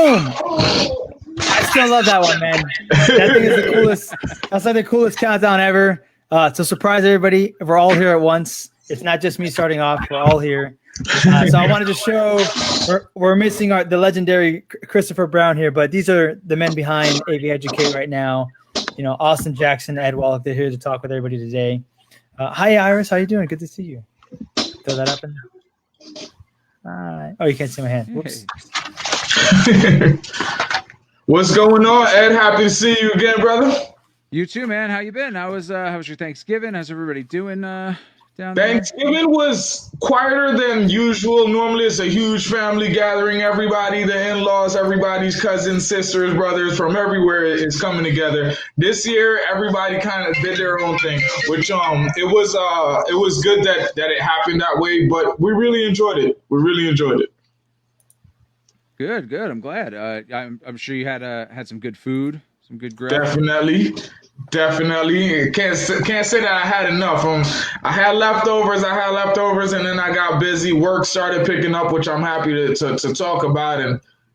Boom. I still love that one, man. That thing is the coolest. That's like the coolest countdown ever. To surprise everybody, we're all here at once. It's not just me starting off. We're all here. So I wanted to show we're missing the legendary Christopher Brown here, but these are the men behind AV Educate right now. You know, Austin Jackson, Ed Wallach, they're here to talk with everybody today. Hi, Iris. How you doing? Good to see you. Throw that up in there. Oh, you can't see my hand. Whoops. What's going on, Ed? Happy to see you again, brother. You too, man. How you been? How was your Thanksgiving? How's everybody doing down there? Thanksgiving was quieter than usual. Normally it's a huge family gathering. Everybody, the in-laws, everybody's cousins, sisters, brothers from everywhere is coming together. This year, everybody kind of did their own thing, which it was good that it happened that way, but we really enjoyed it. Good. I'm glad. I'm sure you had some good food, some good grub. Definitely. Can't say that I had enough. I had leftovers, and then I got busy. Work started picking up, which I'm happy to talk about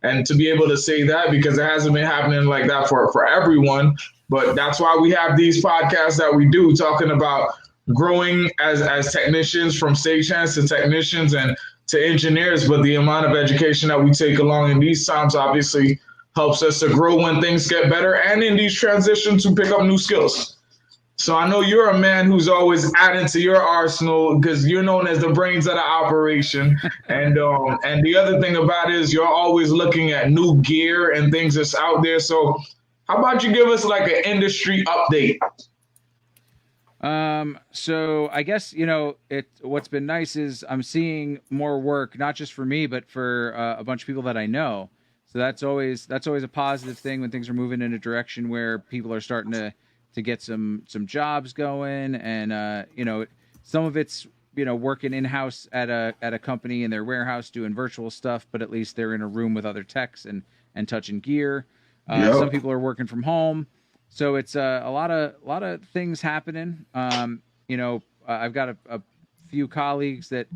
and to be able to say that, because it hasn't been happening like that for everyone. But that's why we have these podcasts that we do, talking about growing as technicians, from stagehands to technicians and to engineers. But the amount of education that we take along in these times obviously helps us to grow when things get better, and in these transitions to pick up new skills. So I know you're a man who's always adding to your arsenal, because you're known as the brains of the operation. And the other thing about it is you're always looking at new gear and things that's out there. So how about you give us like an industry update? So I guess, what's been nice is I'm seeing more work, not just for me, but for a bunch of people that I know. So that's always a positive thing when things are moving in a direction where people are starting to get some jobs going, and some of it's working in-house at a company in their warehouse doing virtual stuff, but at least they're in a room with other techs and touching gear. Some people are working from home, so it's a lot of things happening. I've got a few colleagues that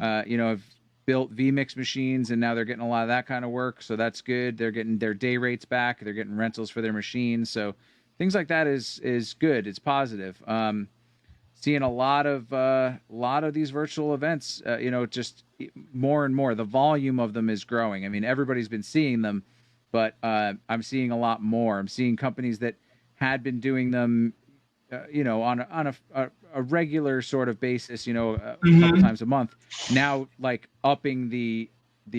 have built vMix machines, and now they're getting a lot of that kind of work, so that's good. They're getting their day rates back, they're getting rentals for their machines, so things like that is good. It's positive. Seeing a lot of these virtual events, just more and more. The volume of them is growing. I mean, everybody's been seeing them, but I'm seeing a lot more. I'm seeing companies that had been doing them on a regular sort of basis, a couple times a month, now like upping the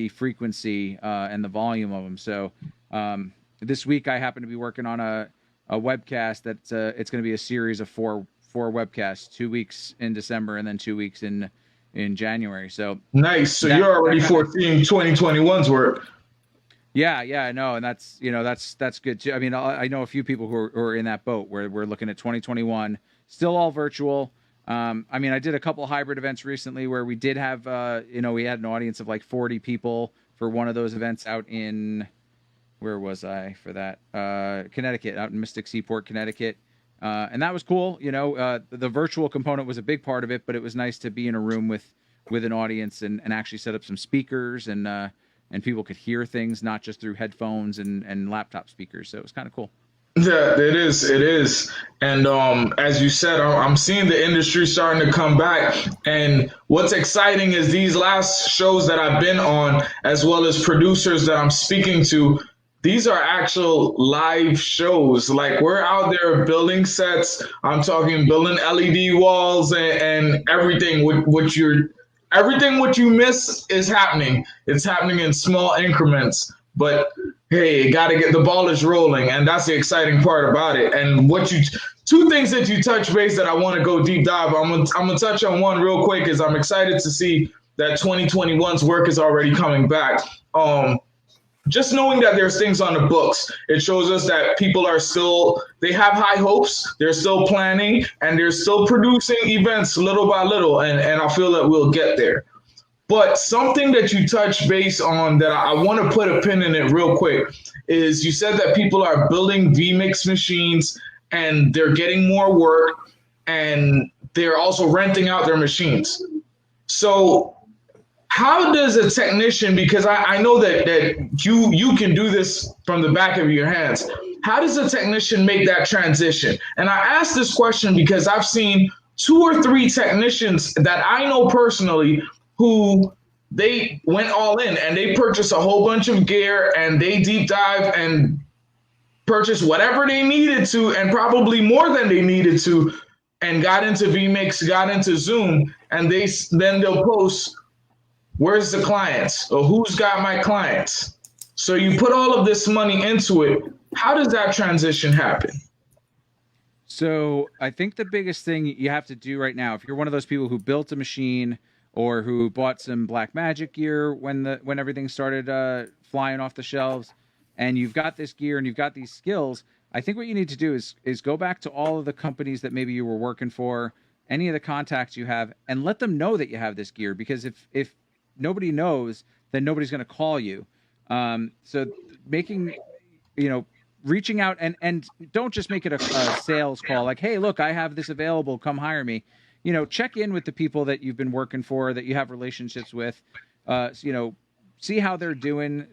frequency and the volume of them. So this week I happen to be working on a webcast that's it's going to be a series of four webcasts, 2 weeks in December and then 2 weeks in January. So nice. So you're already foreseeing 2021's work. Yeah, I know, and that's good too. I mean, I know a few people who are in that boat where we're looking at 2021, still all virtual. I mean, I did a couple hybrid events recently where we did have, we had an audience of like 40 people for one of those events out in, where was I for that? Connecticut, out in Mystic Seaport, Connecticut. And that was cool. The virtual component was a big part of it, but it was nice to be in a room with an audience and actually set up some speakers and people could hear things, not just through headphones and laptop speakers. So it was kind of cool. Yeah, it is. And as you said, I'm seeing the industry starting to come back. And what's exciting is these last shows that I've been on, as well as producers that I'm speaking to, these are actual live shows. Like, we're out there building sets. I'm talking building LED walls and everything. Everything what you miss is happening. It's happening in small increments. But hey, you got to get the ball is rolling, and that's the exciting part about it. And two things that you touch base that I want to go deep dive. I'm gonna touch on one real quick. Is I'm excited to see that 2021's work is already coming back. Just knowing that there's things on the books, it shows us that people they have high hopes, they're still planning, and they're still producing events little by little, and I feel that we'll get there. But something that you touch base on that I want to put a pin in it real quick is you said that people are building vMix machines and they're getting more work, and they're also renting out their machines. So how does a technician, because I know that you can do this from the back of your hands. How does a technician make that transition? And I ask this question because I've seen 2 or 3 technicians that I know personally who they went all in and they purchased a whole bunch of gear and they deep dive and purchased whatever they needed to and probably more than they needed to and got into vMix, got into Zoom, and then they'll post, where's the clients or who's got my clients? So you put all of this money into it. How does that transition happen? So I think the biggest thing you have to do right now, if you're one of those people who built a machine or who bought some Black Magic gear when everything started flying off the shelves, and you've got this gear and you've got these skills, I think what you need to do is go back to all of the companies that maybe you were working for, any of the contacts you have, and let them know that you have this gear. Because if nobody knows, then nobody's going to call you. So making, reaching out and don't just make it a sales call like, hey, look, I have this available, come hire me. Check in with the people that you've been working for, that you have relationships with, see how they're doing,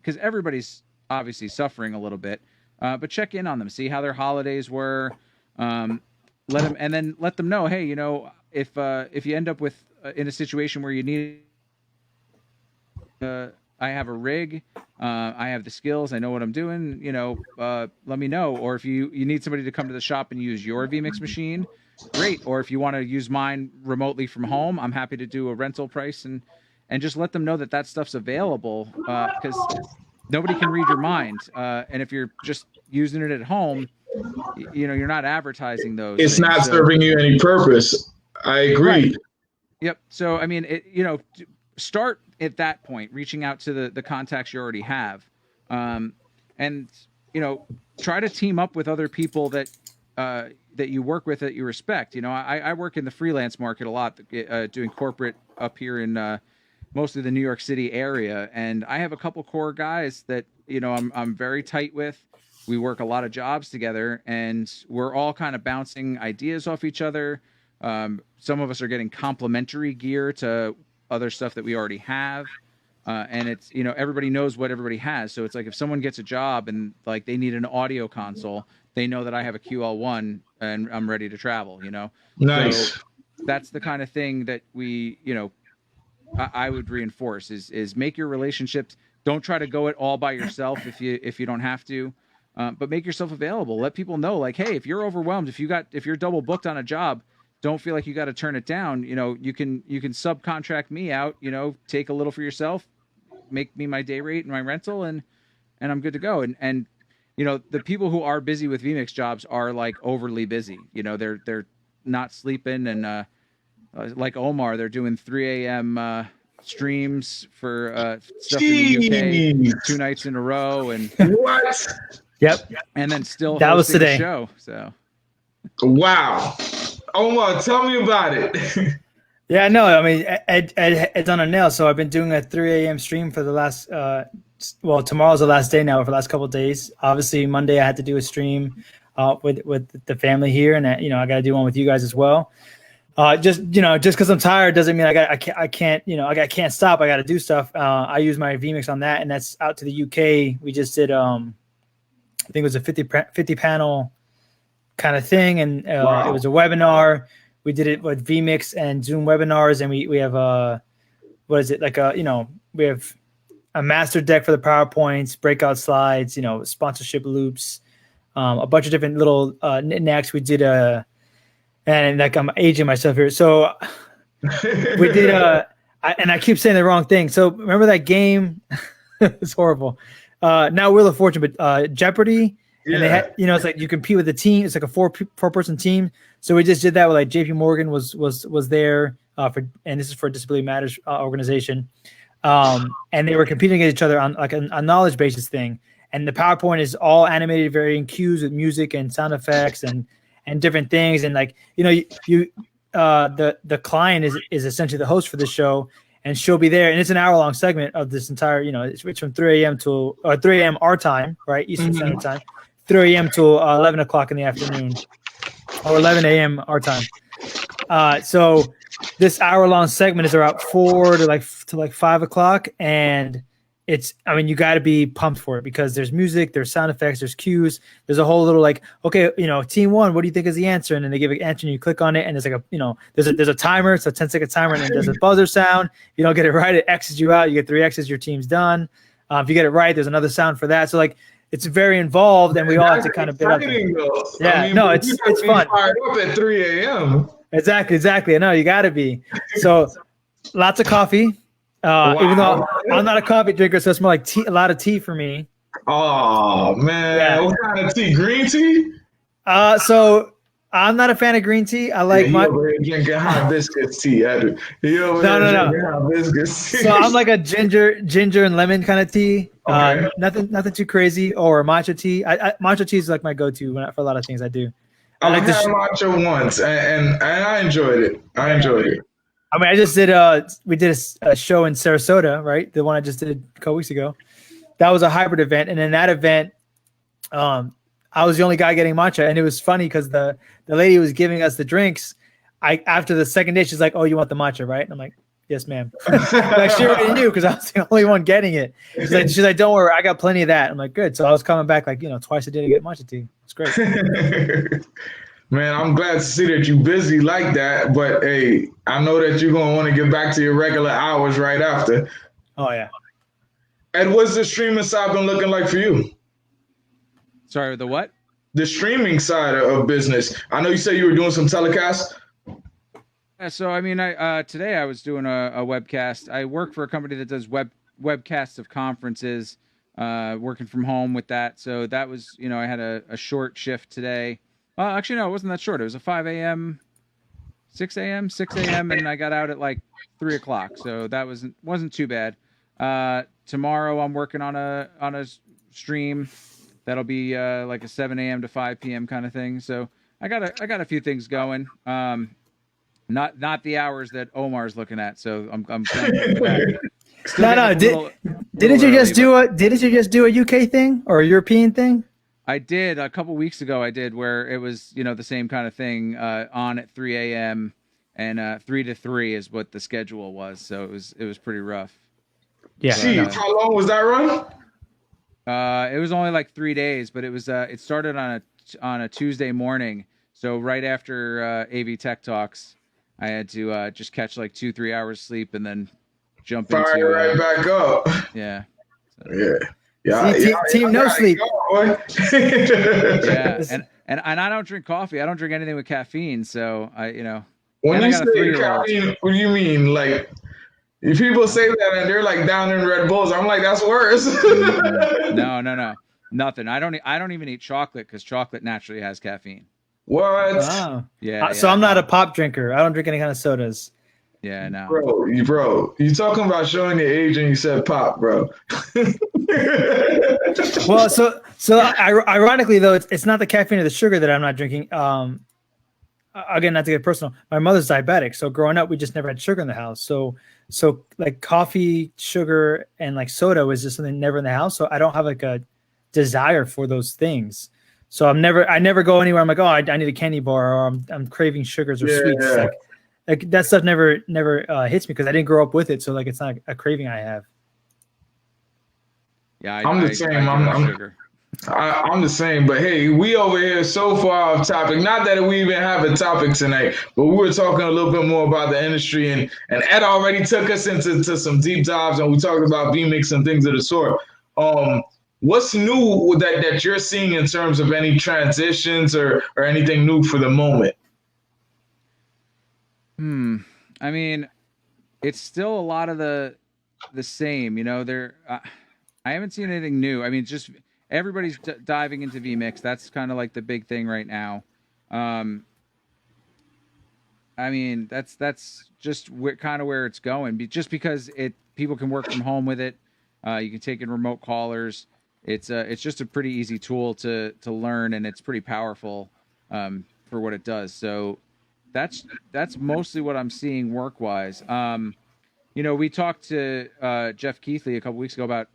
because everybody's obviously suffering a little bit, but check in on them, see how their holidays were, let them know, hey, if you end up with in a situation where you need, I have a rig, I have the skills, I know what I'm doing, let me know. Or if you need somebody to come to the shop and use your vMix machine, great. Or if you want to use mine remotely from home, I'm happy to do a rental price and just let them know that stuff's available, because nobody can read your mind. And if you're just using it at home, you're not advertising those. It's things. not serving you any purpose. I agree. Right. Yep. So, I mean, start at that point, reaching out to the contacts you already have, and try to team up with other people that you work with, that you respect. I work in the freelance market a lot, doing corporate up here in mostly the New York City area, and I have a couple core guys that I'm very tight with. We work a lot of jobs together, and we're all kind of bouncing ideas off each other. Some of us are getting complementary gear to other stuff that we already have, and it's everybody knows what everybody has. So it's like if someone gets a job and like they need an audio console, they know that I have a QL1 and I'm ready to travel. Nice. So that's the kind of thing that we I would reinforce is make your relationships. Don't try to go it all by yourself if you don't have to, but make yourself available. Let people know, like, hey, if you're overwhelmed, if you're double booked on a job, don't feel like you got to turn it down. You can subcontract me out, take a little for yourself, make me my day rate and my rental, and I'm good to go. And the people who are busy with vMix jobs are like overly busy. They're not sleeping, and like Omar, they're doing 3 a.m. Streams for stuff in the UK 2 nights in a row, and what? Yep. And then still that was hosting today. the show. So wow. Omar, tell me about it. Yeah, no, I mean, Ed's on a nail. So I've been doing a 3 a.m. stream for the last, tomorrow's the last day now, for the last couple of days. Obviously, Monday I had to do a stream with the family here, and I got to do one with you guys as well. Just because I'm tired doesn't mean I can't stop. I got to do stuff. I use my vMix on that, and that's out to the UK. We just did, I think it was a 50 panel kind of thing, and wow. It was a webinar. We did it with vMix and Zoom webinars, and we have we have a master deck for the PowerPoints, breakout slides, sponsorship loops, a bunch of different little knickknacks. We did and like I'm aging myself here, so we did and I keep saying the wrong thing. So remember that game? It's horrible. Not Wheel of Fortune, but Jeopardy. Yeah. And they had, it's like you compete with the team. It's like a four person team. So we just did that with like JP Morgan was there and this is for Disability Matters organization. And they were competing against each other on like a knowledge basis thing. And the PowerPoint is all animated, varying cues with music and sound effects and different things. And like, the client is essentially the host for this show, and she'll be there. And it's an hour-long segment of this entire, it's from 3 a.m. to 3 a.m. our time, right? Eastern Standard Time, 3 a.m. to 11 o'clock in the afternoon, or 11 a.m. our time. So this hour-long segment is about 4 to 5 o'clock, and it's, I mean, you got to be pumped for it because there's music, there's sound effects, there's cues, there's a whole little like, okay, team one, what do you think is the answer? And then they give an answer and you click on it, and there's like there's a timer, it's a 10-second timer, and then there's a buzzer sound. If you don't get it right, it X's you out. You get 3 X's, your team's done. If you get it right, there's another sound for that. So like, it's very involved, and we all have to kind of bid up. Yeah, I mean, no, it's fun. Fired up at 3 a.m. Exactly. I know you got to be. So lots of coffee. Wow. Even though I'm not a coffee drinker, so it's more like tea, a lot of tea for me. Oh man, Yeah. What kind of tea? Green tea? So I'm not a fan of green tea. I like my over here drinking hibiscus tea. No. Hibiscus tea. So I'm like a ginger and lemon kind of tea. Okay. Nothing too crazy, or matcha tea. Matcha tea is like my go-to for a lot of things I do. I like had matcha once, and I enjoyed it. I mean, I just did we did a show in Sarasota, right? The one I just did a couple weeks ago. That was a hybrid event, and in that event, I was the only guy getting matcha, and it was funny because the lady who was giving us the drinks, after the second day, she's like, "Oh, you want the matcha, right?" And I'm like, "Yes, ma'am." Like she already knew because I was the only one getting it. She's like, "Don't worry, I got plenty of that." I'm like, "Good." So I was coming back like twice a day to get matcha tea. It's great. Man, I'm glad to see that you're busy like that. But hey, I know that you're gonna want to get back to your regular hours right after. Oh yeah. And what's the streaming side been looking like for you? Sorry, the what? The streaming side of business. I know you said you were doing some telecasts. Yeah, so I mean, today I was doing a webcast. I work for a company that does webcasts of conferences, working from home with that. So that was, I had a short shift today. Actually, no, it wasn't that short. It was a 5 a.m., 6 a.m., and I got out at like 3 o'clock. So that wasn't too bad. Tomorrow I'm working on a stream that'll be like a 7 a.m. to 5 p.m. kind of thing. So I got a few things going. Not the hours that Omar's looking at. So I'm kind of that. No. Didn't you just do a UK thing or a European thing? I did a couple weeks ago. I did where it was the same kind of thing on at 3 a.m. and 3 to 3 is what the schedule was. So it was pretty rough. Yeah. Jeez, how long was that run? It was only like 3 days, but it started on a Tuesday morning. So right after AV Tech Talks, I had to just catch like 2-3 hours sleep and then jump into right back up. Yeah. So. Yeah. Team no sleep. Yeah, and I don't drink coffee. I don't drink anything with caffeine. So When you say caffeine, what do you mean? Like, if people say that and they're like down in Red Bulls, I'm like, that's worse. No, nothing. I don't even eat chocolate because chocolate naturally has caffeine. What? Wow. Yeah. So I'm not a pop drinker. I don't drink any kind of sodas. Yeah, no. Bro, you talking about showing your age and you said pop, bro. Well, so ironically though, it's not the caffeine or the sugar that I'm not drinking. Again, not to get personal, my mother's diabetic, so growing up we just never had sugar in the house. So like coffee, sugar, and like soda was just something never in the house. So I don't have like a desire for those things. So I never go anywhere. I'm like, oh, I need a candy bar, or I'm craving sugars or sweets. Yeah. Like that stuff never hits me because I didn't grow up with it. So like it's not a craving I have. Yeah, I'm the same. I'm the same, but hey, we over here so far off topic. Not that we even have a topic tonight, but we were talking a little bit more about the industry, and Ed already took us into some deep dives, and we talked about vMix and things of the sort. What's new that you're seeing in terms of any transitions or anything new for the moment? I mean, it's still a lot of the same. I haven't seen anything new. I mean, just everybody's diving into vMix. That's kind of like the big thing right now. I mean, that's just kind of where it's going. Just because people can work from home with it. You can take in remote callers. It's just a pretty easy tool to learn, and it's pretty powerful for what it does. So that's mostly what I'm seeing work-wise. We talked to Jeff Keithley a couple weeks ago about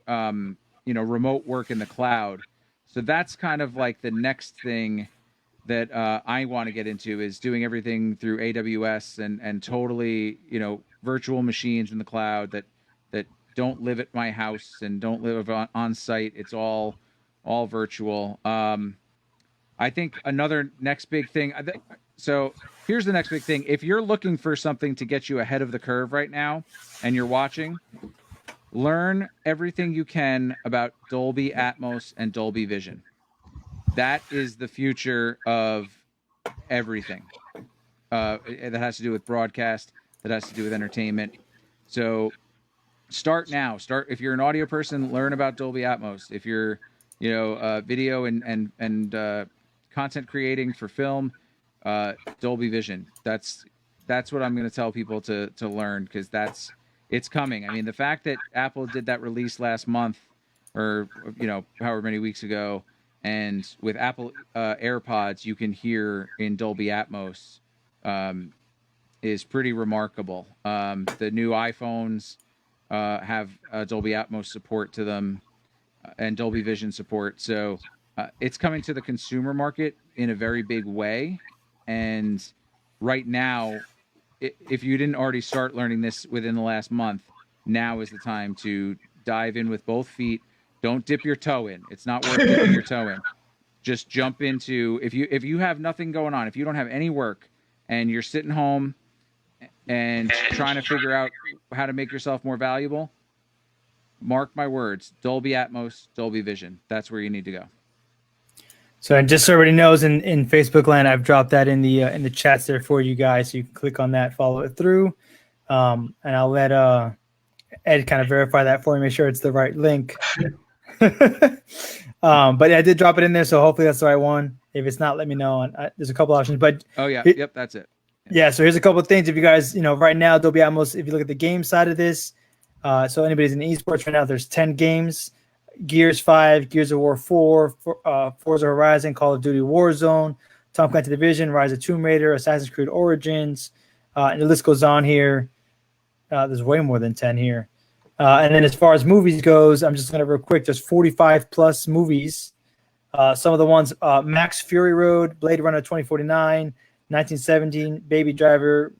remote work in the cloud. So that's kind of like the next thing that I want to get into is doing everything through AWS and totally, virtual machines in the cloud that don't live at my house and don't live on site. It's all virtual. I think another next big thing. So here's the next big thing. If you're looking for something to get you ahead of the curve right now, and you're watching, learn everything you can about Dolby Atmos and Dolby Vision. That is the future of everything that has to do with broadcast, that has to do with entertainment. So start now. If you're an audio person, learn about Dolby Atmos. If you're, video and content creating for film, Dolby Vision. That's what I'm going to tell people to learn, because it's coming. I mean, the fact that Apple did that release last month, or however many weeks ago, and with Apple AirPods you can hear in Dolby Atmos, is pretty remarkable. The new iPhones have Dolby Atmos support to them, and Dolby Vision support. So it's coming to the consumer market in a very big way. And right now, if you didn't already start learning this within the last month, now is the time to dive in with both feet. Don't dip your toe in. It's not worth dipping your toe in. Just jump into, if you have nothing going on, if you don't have any work and you're sitting home and trying to figure out how to make yourself more valuable, mark my words, Dolby Atmos, Dolby Vision. That's where you need to go. So, and just so everybody knows, in Facebook land, I've dropped that in the chats there for you guys, so you can click on that, follow it through, and I'll let Ed kind of verify that for me, make sure it's the right link. But I did drop it in there, so hopefully that's the right one. If it's not, let me know. There's a couple options, but yep, that's it. Yeah, so here's a couple of things. If you guys, right now, Dolby Atmos, if you look at the game side of this, so anybody's in esports right now, there's 10 games. Gears 5, Gears of War 4, Forza Horizon, Call of Duty Warzone, Tom Clancy Division, Rise of Tomb Raider, Assassin's Creed Origins, and the list goes on here. There's way more than 10 here. And then as far as movies goes, I'm just going to real quick. There's 45 plus movies. Some of the ones, Max Fury Road, Blade Runner 2049, 1917, Baby Driver,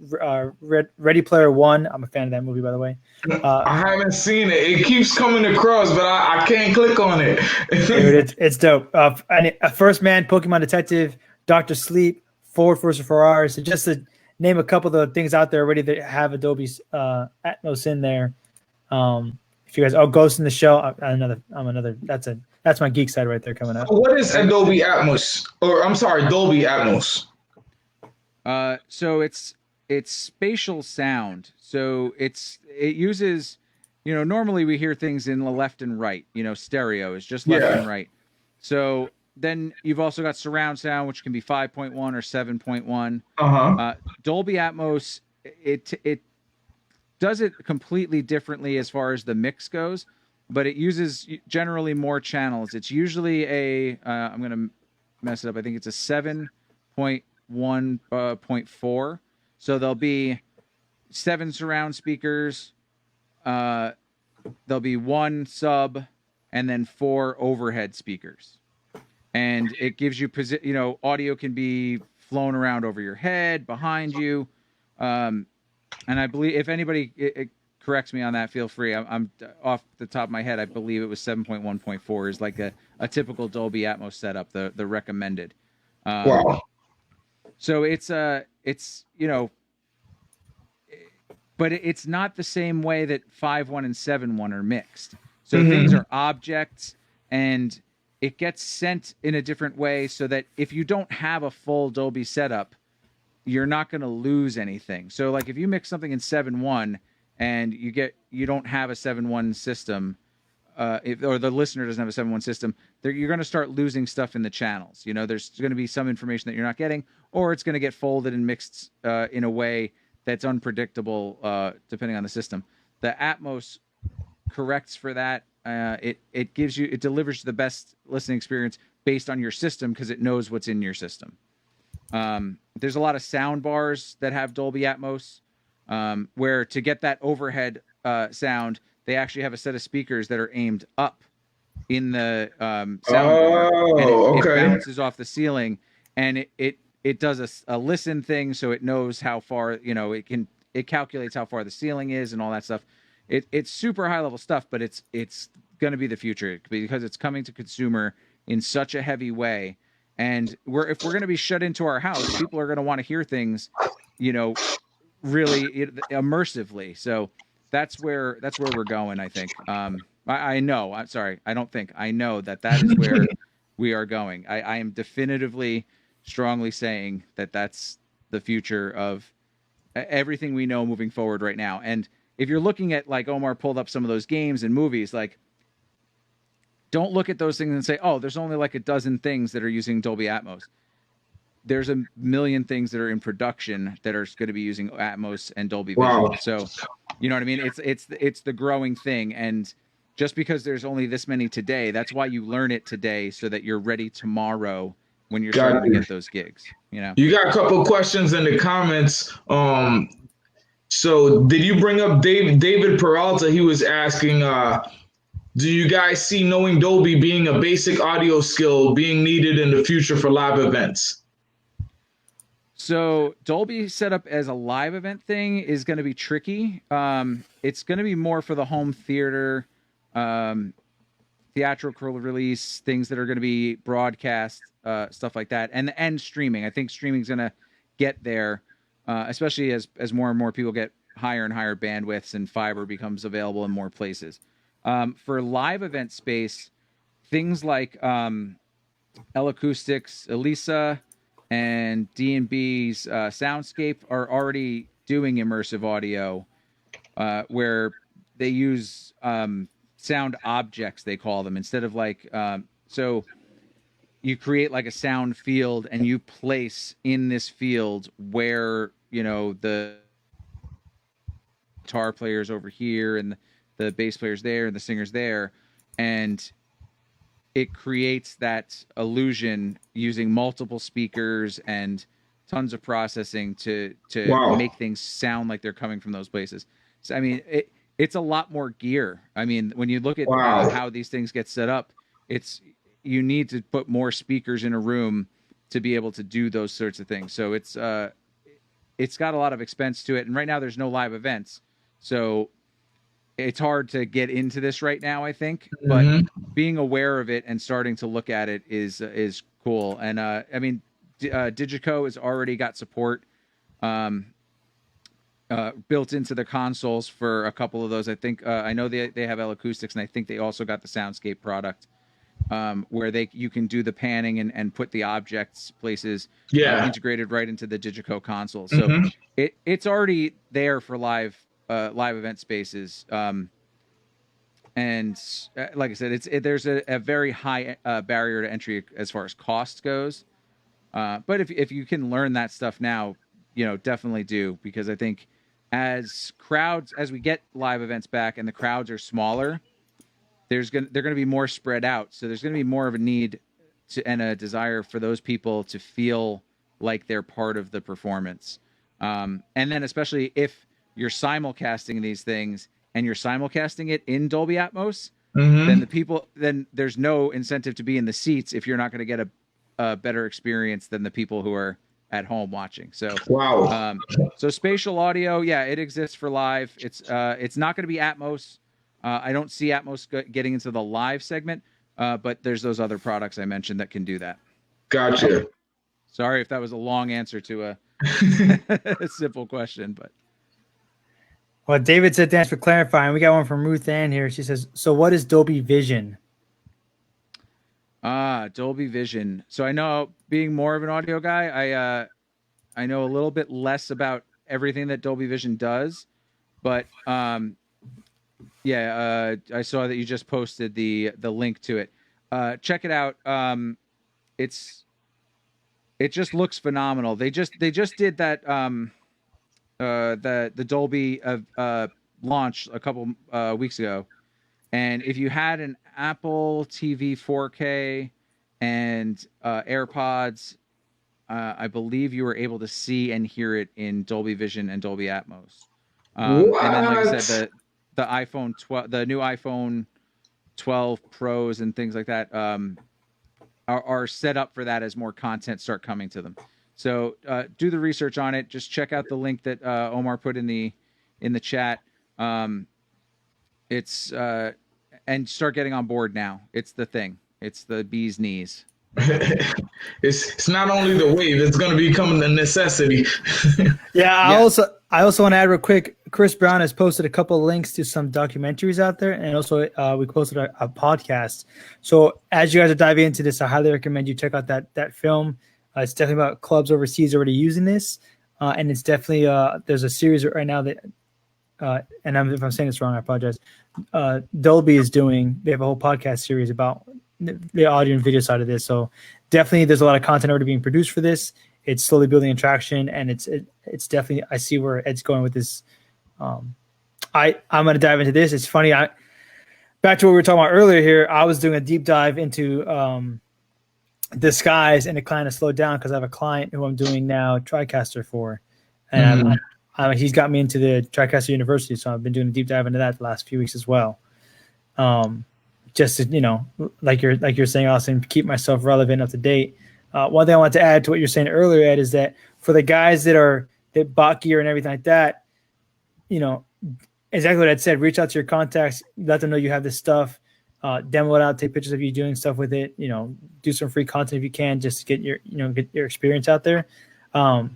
Ready Player One. I'm a fan of that movie, by the way. I haven't seen it. It keeps coming across, but I can't click on it. Dude, it's dope. First Man, Pokemon Detective, Doctor Sleep, Ford vs. Ferrari. So just to name a couple of the things out there already that have Adobe Atmos in there. If you guys, Ghost in the Shell, that's my geek side right there coming up. What is Adobe Atmos? Or I'm sorry, Dolby Atmos. So it's spatial sound. So it uses, normally we hear things in the left and right, stereo is just left and right. So then you've also got surround sound, which can be 5.1 or 7.1. Dolby Atmos, it does it completely differently as far as the mix goes, but it uses generally more channels. It's usually I'm going to mess it up. I think it's a 7.1.4. So there'll be 7 surround speakers. There'll be 1 sub and then 4 overhead speakers. And it gives you audio can be flown around over your head, behind you. And I believe if anybody corrects me on that, feel free. I'm off the top of my head. I believe it was 7.1.4 is like a typical Dolby Atmos setup, the recommended. Wow. So it's but it's not the same way that 5.1 and 7.1 are mixed. So things are objects, and it gets sent in a different way, so that if you don't have a full Dolby setup, you're not going to lose anything. So like if you mix something in 7.1 and you don't have a 7.1 system, or the listener doesn't have a 7.1 system, you're going to start losing stuff in the channels. There's going to be some information that you're not getting, or it's going to get folded and mixed in a way that's unpredictable depending on the system. The Atmos corrects for that. It delivers the best listening experience based on your system, because it knows what's in your system. There's a lot of sound bars that have Dolby Atmos, where to get that overhead sound, they actually have a set of speakers that are aimed up in the sound bar, and it bounces off the ceiling, and it does a listen thing, so it knows how far, it calculates how far the ceiling is and all that stuff. It's super high level stuff, but it's going to be the future because it's coming to consumer in such a heavy way. And if we're going to be shut into our house, people are going to want to hear things, really immersively. So that's where we're going, I think. I know. I'm sorry. I don't think. I know that is where we are going. I am definitively, strongly saying that that's the future of everything we know moving forward right now. And if you're looking at, like Omar pulled up some of those games and movies, like, don't look at those things and say, oh, there's only like a dozen things that are using Dolby Atmos. There's a million things that are in production that are going to be using Atmos and Dolby Vision. Wow. So, you know what I mean? It's the growing thing. And just because there's only this many today, that's why you learn it today, so that you're ready tomorrow when you're starting to get those gigs. You got a couple of questions in the comments. So did you bring up David Peralta? He was asking, do you guys see knowing Dolby being a basic audio skill being needed in the future for live events? So Dolby set up as a live event thing is going to be tricky. It's going to be more for the home theater, theatrical release, things that are going to be broadcast, stuff like that, and streaming. I think streaming is going to get there, especially as more and more people get higher and higher bandwidths and fiber becomes available in more places. For live event space, things like L-Acoustics, Elisa, and D&B's Soundscape are already doing immersive audio, where they use sound objects, they call them, instead of like, so you create like a sound field and you place in this field where, the guitar player's over here and the bass player's there and the singer's there, and it creates that illusion using multiple speakers and tons of processing to make things sound like they're coming from those places. So, I mean, it's a lot more gear. I mean, when you look at how these things get set up, you need to put more speakers in a room to be able to do those sorts of things. So it's got a lot of expense to it. And right now there's no live events. So it's hard to get into this right now, I think, but being aware of it and starting to look at it is cool. And I mean, Digico has already got support built into the consoles for a couple of those. I think I know they have L-Acoustics, and I think they also got the Soundscape product, where you can do the panning and put the objects places integrated right into the Digico console. So it's already there for live event spaces. And like I said, there's a very high barrier to entry as far as cost goes. But if you can learn that stuff now, definitely do, because I think as we get live events back and the crowds are smaller, they're going to be more spread out. So there's going to be more of a need and a desire for those people to feel like they're part of the performance. And then especially if you're simulcasting these things and you're simulcasting it in Dolby Atmos, then there's no incentive to be in the seats if you're not going to get a better experience than the people who are at home watching. So so spatial audio, it exists for live. It's not going to be Atmos. I don't see Atmos getting into the live segment, but there's those other products I mentioned that can do that. Gotcha. Sorry if that was a long answer to a simple question, but. Well, David said thanks for clarifying. We got one from Ruth Ann here. She says, so what is Dolby Vision? Dolby Vision. So I know, being more of an audio guy, I know a little bit less about everything that Dolby Vision does, but I saw that you just posted the link to it. Check it out. It just looks phenomenal. They just did that the Dolby launch a couple weeks ago, and if you had an Apple TV 4K and AirPods, I believe you were able to see and hear it in Dolby Vision and Dolby Atmos. And then, like I said, the iPhone 12, the new iPhone 12 Pros and things like that, are set up for that as more content start coming to them. So do the research on it. Just check out the link that Omar put in the chat. It's and start getting on board now. It's the thing. It's the bee's knees. It's not only the wave; it's going to become the necessity. Yeah, I also want to add real quick. Chris Brown has posted a couple of links to some documentaries out there, and also we posted a podcast. So as you guys are diving into this, I highly recommend you check out that film. It's definitely about clubs overseas already using this, and it's definitely there's a series right now that, and if I'm saying this wrong, I apologize. Dolby is doing. They have a whole podcast series about the audio and video side of this. So definitely, there's a lot of content already being produced for this. It's slowly building in traction, and it's definitely, I see where Ed's going with this. I'm going to dive into this. It's funny. Back to what we were talking about earlier here. I was doing a deep dive into Disguise, and it kind of slowed down because I have a client who I'm doing now TriCaster for, and he's got me into the TriCaster University. So I've been doing a deep dive into that the last few weeks as well. Just to, like you're saying, Austin, keep myself relevant, up to date. One thing I want to add to what you're saying earlier, Ed, is that for the guys that bought gear and everything like that, exactly what Ed said. Reach out to your contacts, let them know you have this stuff, demo it out, take pictures of you doing stuff with it. Do some free content if you can, just to get your experience out there. But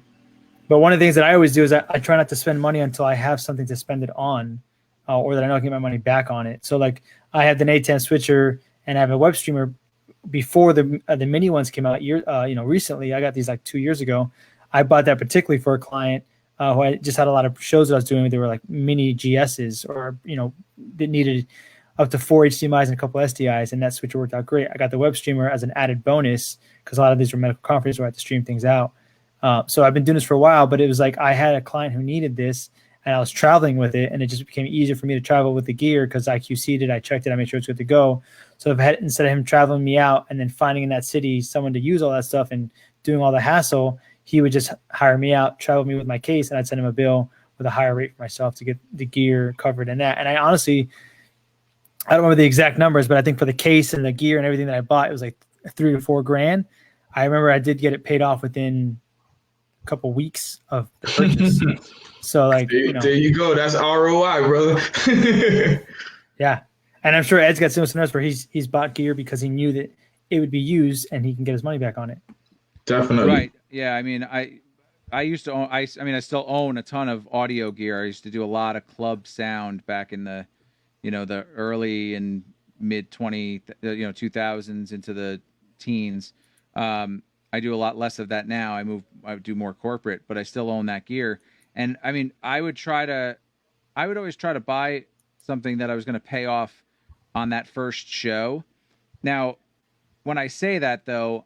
one of the things that I always do is I try not to spend money until I have something to spend it on, or that I know I can get my money back on it. So like I have the ATEM switcher and I have a web streamer. Before the mini ones came out, recently, I got these like 2 years ago. I bought that particularly for a client who I just had a lot of shows that I was doing. They were like mini GSs, or that needed up to 4 HDMIs and a couple SDIs, and that switcher worked out great. I got the web streamer as an added bonus because a lot of these were medical conferences where I had to stream things out. So I've been doing this for a while, but it was like I had a client who needed this, and I was traveling with it, and it just became easier for me to travel with the gear because I QC'd it, I checked it, I made sure it's good to go. So instead of him traveling me out and then finding in that city someone to use all that stuff and doing all the hassle, he would just hire me out, travel me with my case, and I'd send him a bill with a higher rate for myself to get the gear covered in that. And I honestly, I don't remember the exact numbers, but I think for the case and the gear and everything that I bought, it was like $3 to $4 grand. I remember I did get it paid off within a couple weeks of the purchase. So like, there you go. That's ROI, brother. Yeah. And I'm sure Ed's got similar scenarios where he's bought gear because he knew that it would be used and he can get his money back on it. Definitely. Right. Yeah. I mean, I used to own, I still own a ton of audio gear. I used to do a lot of club sound back in the, the early and mid 2000s into the teens. I do a lot less of that now. I do more corporate, but I still own that gear. And I mean, I would always try to buy something that I was going to pay off on that first show. Now, when I say that though,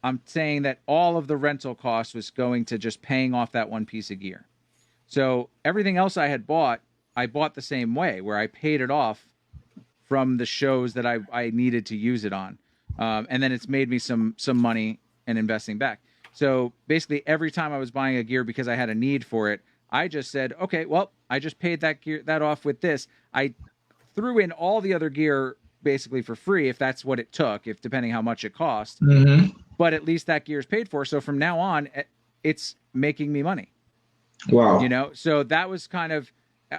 I'm saying that all of the rental cost was going to just paying off that one piece of gear. So everything else I had bought, I bought the same way, where I paid it off from the shows that I needed to use it on. And then it's made me some money and investing back. So basically every time I was buying a gear because I had a need for it, I just said, okay, well, I just paid that off with this. I threw in all the other gear basically for free, if that's what it took, if depending how much it cost. Mm-hmm. But at least that gear is paid for. So from now on, it's making me money. Wow. So that was kind of,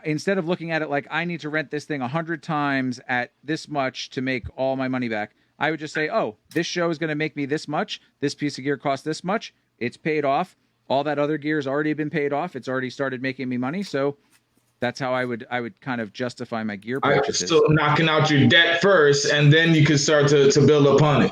instead of looking at it like I need to rent this thing 100 times at this much to make all my money back, I would just say, oh, this show is going to make me this much. This piece of gear costs this much. It's paid off. All that other gear has already been paid off. It's already started making me money. So that's how I would kind of justify my gear purchases. So knocking out your debt first, and then you can start to build upon it.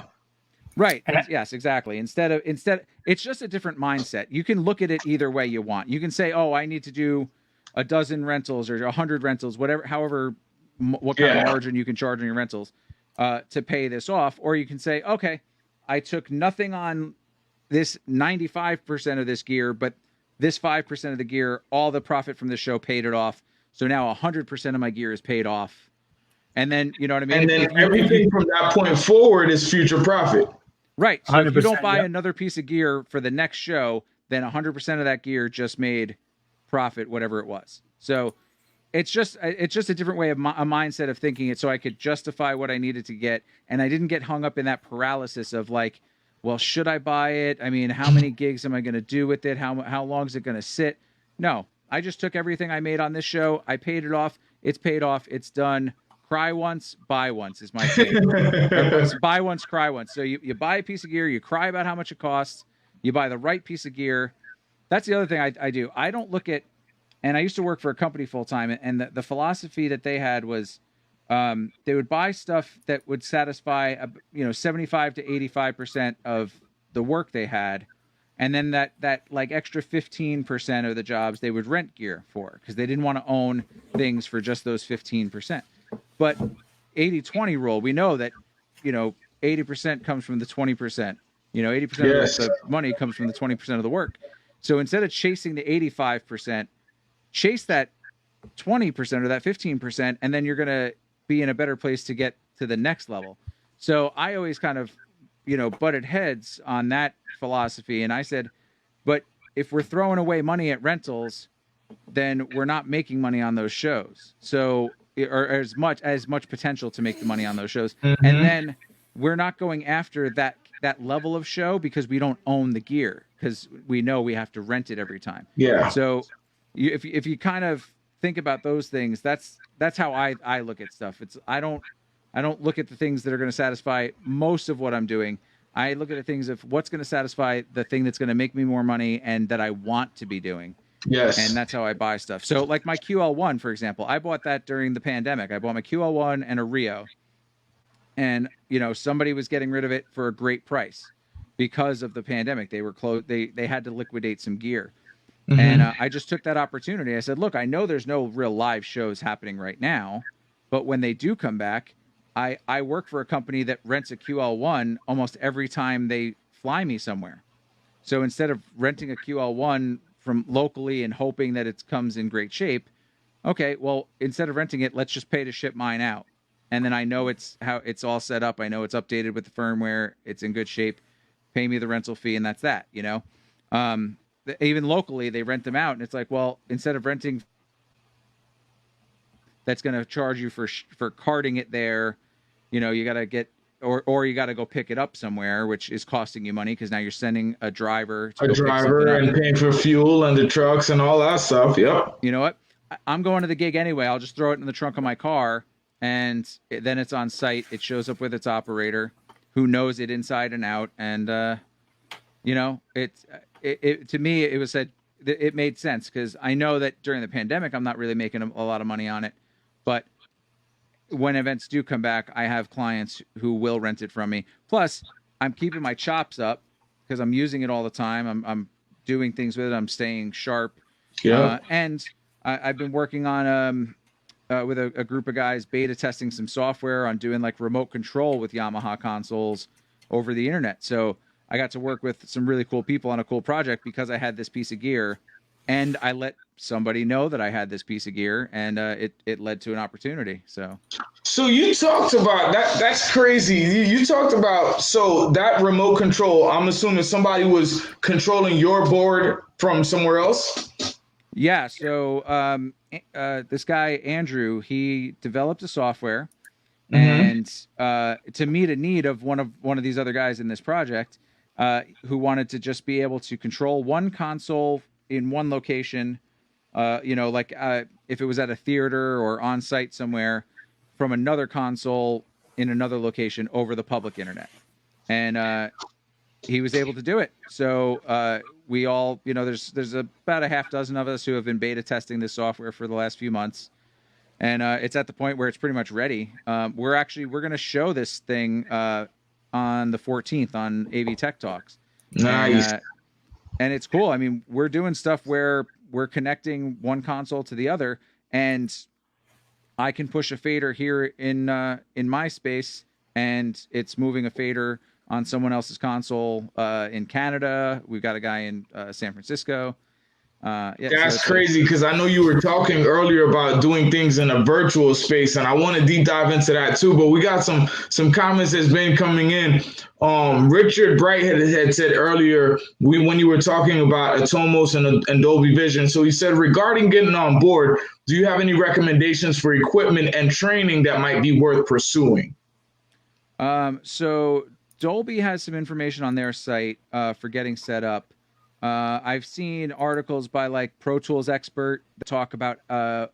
Right. Yes, exactly. Instead, it's just a different mindset. You can look at it either way you want. You can say, oh, I need to do a dozen rentals or 100 rentals, what kind of margin you can charge on your rentals to pay this off. Or you can say, okay, I took nothing on this 95% of this gear, but this 5% of the gear, all the profit from the show paid it off. So now 100% of my gear is paid off. And then, you know what I mean? And then everything from that point forward is future profit. Right. So if you don't buy another piece of gear for the next show, then 100% of that gear just made profit, whatever it was. So it's just a different way of a mindset of thinking it, so I could justify what I needed to get, and I didn't get hung up in that paralysis of like, well, should I buy it? I mean, how many gigs am I going to do with it? How long is it going to sit? No, I just took everything I made on this show. I paid it off. It's paid off. It's done. Cry once, buy once is my thing. Buy once, cry once. So you buy a piece of gear, you cry about how much it costs, you buy the right piece of gear. That's the other thing I do. I don't look at, and I used to work for a company full time, and the philosophy that they had was they would buy stuff that would satisfy 75 to 85% of the work they had, and then that like extra 15% of the jobs they would rent gear for, because they didn't want to own things for just those 15%. But 80-20 rule, we know that 80% comes from the 20%. 80% Yes. of the money comes from the 20% of the work. So instead of chasing the 85%, chase that 20% or that 15%, and then you're going to be in a better place to get to the next level. So I always kind of, butted heads on that philosophy. And I said, but if we're throwing away money at rentals, then we're not making money on those shows. So, or as much potential to make the money on those shows. Mm-hmm. And then we're not going after that level of show because we don't own the gear, because we know we have to rent it every time. Yeah. So if you kind of think about those things, that's how I look at stuff. I don't look at the things that are going to satisfy most of what I'm doing. I look at the things of what's going to satisfy the thing that's going to make me more money and that I want to be doing. Yes. And that's how I buy stuff. So like my QL1, for example, I bought that during the pandemic. I bought my QL1 and a Rio. And, somebody was getting rid of it for a great price because of the pandemic. They were closed. They had to liquidate some gear. Mm-hmm. And I just took that opportunity. I said, look, I know there's no real live shows happening right now, but when they do come back, I work for a company that rents a QL1 almost every time they fly me somewhere. So instead of renting a QL1 from locally and hoping that it comes in great shape, okay, well, instead of renting it, let's just pay to ship mine out. And then I know it's all set up. I know it's updated with the firmware. It's in good shape. Pay me the rental fee, and that's that, Even locally, they rent them out, and it's like, well, instead of renting, that's going to charge you for carting it there. You got to get, or you got to go pick it up somewhere, which is costing you money because now you're sending a driver to and paying for fuel and the trucks and all that stuff. Yep. You know what? I'm going to the gig anyway. I'll just throw it in the trunk of my car, and then it's on site. It shows up with its operator, who knows it inside and out, and it to me it was said it made sense because I know that during the pandemic I'm not really making a lot of money on it, but when events do come back, I have clients who will rent it from me. Plus, I'm keeping my chops up because I'm using it all the time. I'm doing things with it. I'm staying sharp. Yeah. And I've been working on with a group of guys beta testing some software on doing like remote control with Yamaha consoles over the internet. So I got to work with some really cool people on a cool project because I had this piece of gear, and I let somebody know that I had this piece of gear, and it led to an opportunity. So you talked about that. That's crazy. You talked about, so that remote control, I'm assuming somebody was controlling your board from somewhere else. Yeah. So this guy, Andrew, he developed a software, and to meet a need of one of these other guys in this project, who wanted to just be able to control one console in one location, if it was at a theater or on site somewhere, from another console in another location over the public internet. And he was able to do it. So we all, there's about a half dozen of us who have been beta testing this software for the last few months. And it's at the point where it's pretty much ready. We're going to show this thing on the 14th on AV Tech Talks. Nice. And it's cool. I mean, we're doing stuff where we're connecting one console to the other, and I can push a fader here in my space, and it's moving a fader on someone else's console in Canada. We've got a guy in San Francisco. Yeah, That's crazy, because I know you were talking earlier about doing things in a virtual space, and I want to deep dive into that too. But we got some comments that's been coming in. Richard Bright had said earlier when you were talking about Atomos and Dolby Vision. So he said, regarding getting on board, do you have any recommendations for equipment and training that might be worth pursuing? So Dolby has some information on their site for getting set up. I've seen articles by like Pro Tools Expert that talk about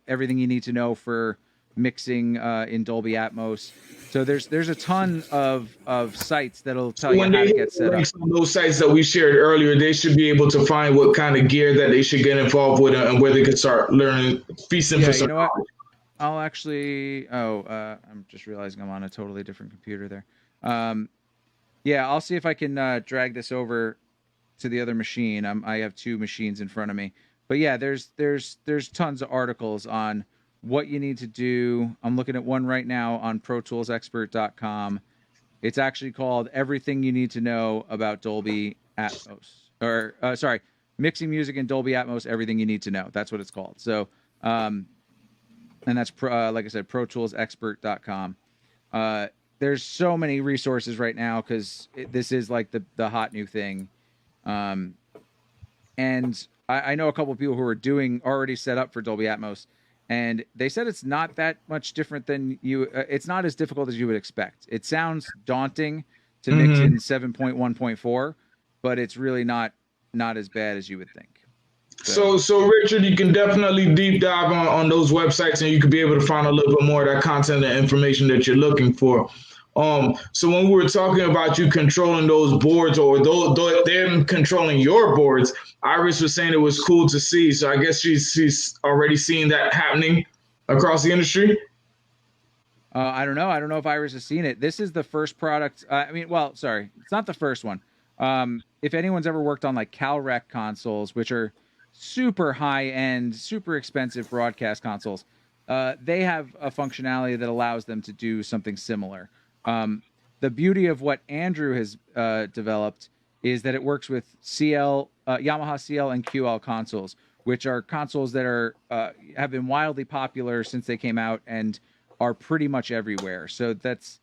everything you need to know for mixing in Dolby Atmos. So there's a ton of sites that'll tell you how to get set up. On those sites that we shared earlier, they should be able to find what kind of gear that they should get involved with and where they could start learning, feasting for some. You know what? I'll actually. I'm just realizing I'm on a totally different computer there. Yeah, I'll see if I can drag this over to the other machine. I have two machines in front of me, but yeah, there's tons of articles on what you need to do. I'm looking at one right now on ProToolsExpert.com. It's actually called "Everything You Need to Know About Dolby Atmos," or mixing music in Dolby Atmos. Everything you need to know. That's what it's called. So, and that's like I said, ProToolsExpert.com. There's so many resources right now because this is like the hot new thing. And I know a couple of people who are already set up for Dolby Atmos, and they said it's not that much different than it's not as difficult as you would expect. It sounds daunting to mix in 7.1.4, but it's really not as bad as you would think. So Richard, you can definitely deep dive on those websites, and you could be able to find a little bit more of that content and information that you're looking for. So when we were talking about you controlling those boards, or them controlling your boards, Iris was saying it was cool to see. So I guess she's already seeing that happening across the industry. I don't know. I don't know if Iris has seen it. This is the first product. Sorry, it's not the first one. If anyone's ever worked on like CalRec consoles, which are super high end, super expensive broadcast consoles, they have a functionality that allows them to do something similar. The beauty of what Andrew has developed is that it works with Yamaha CL and QL consoles, which are consoles that have been wildly popular since they came out and are pretty much everywhere. So that's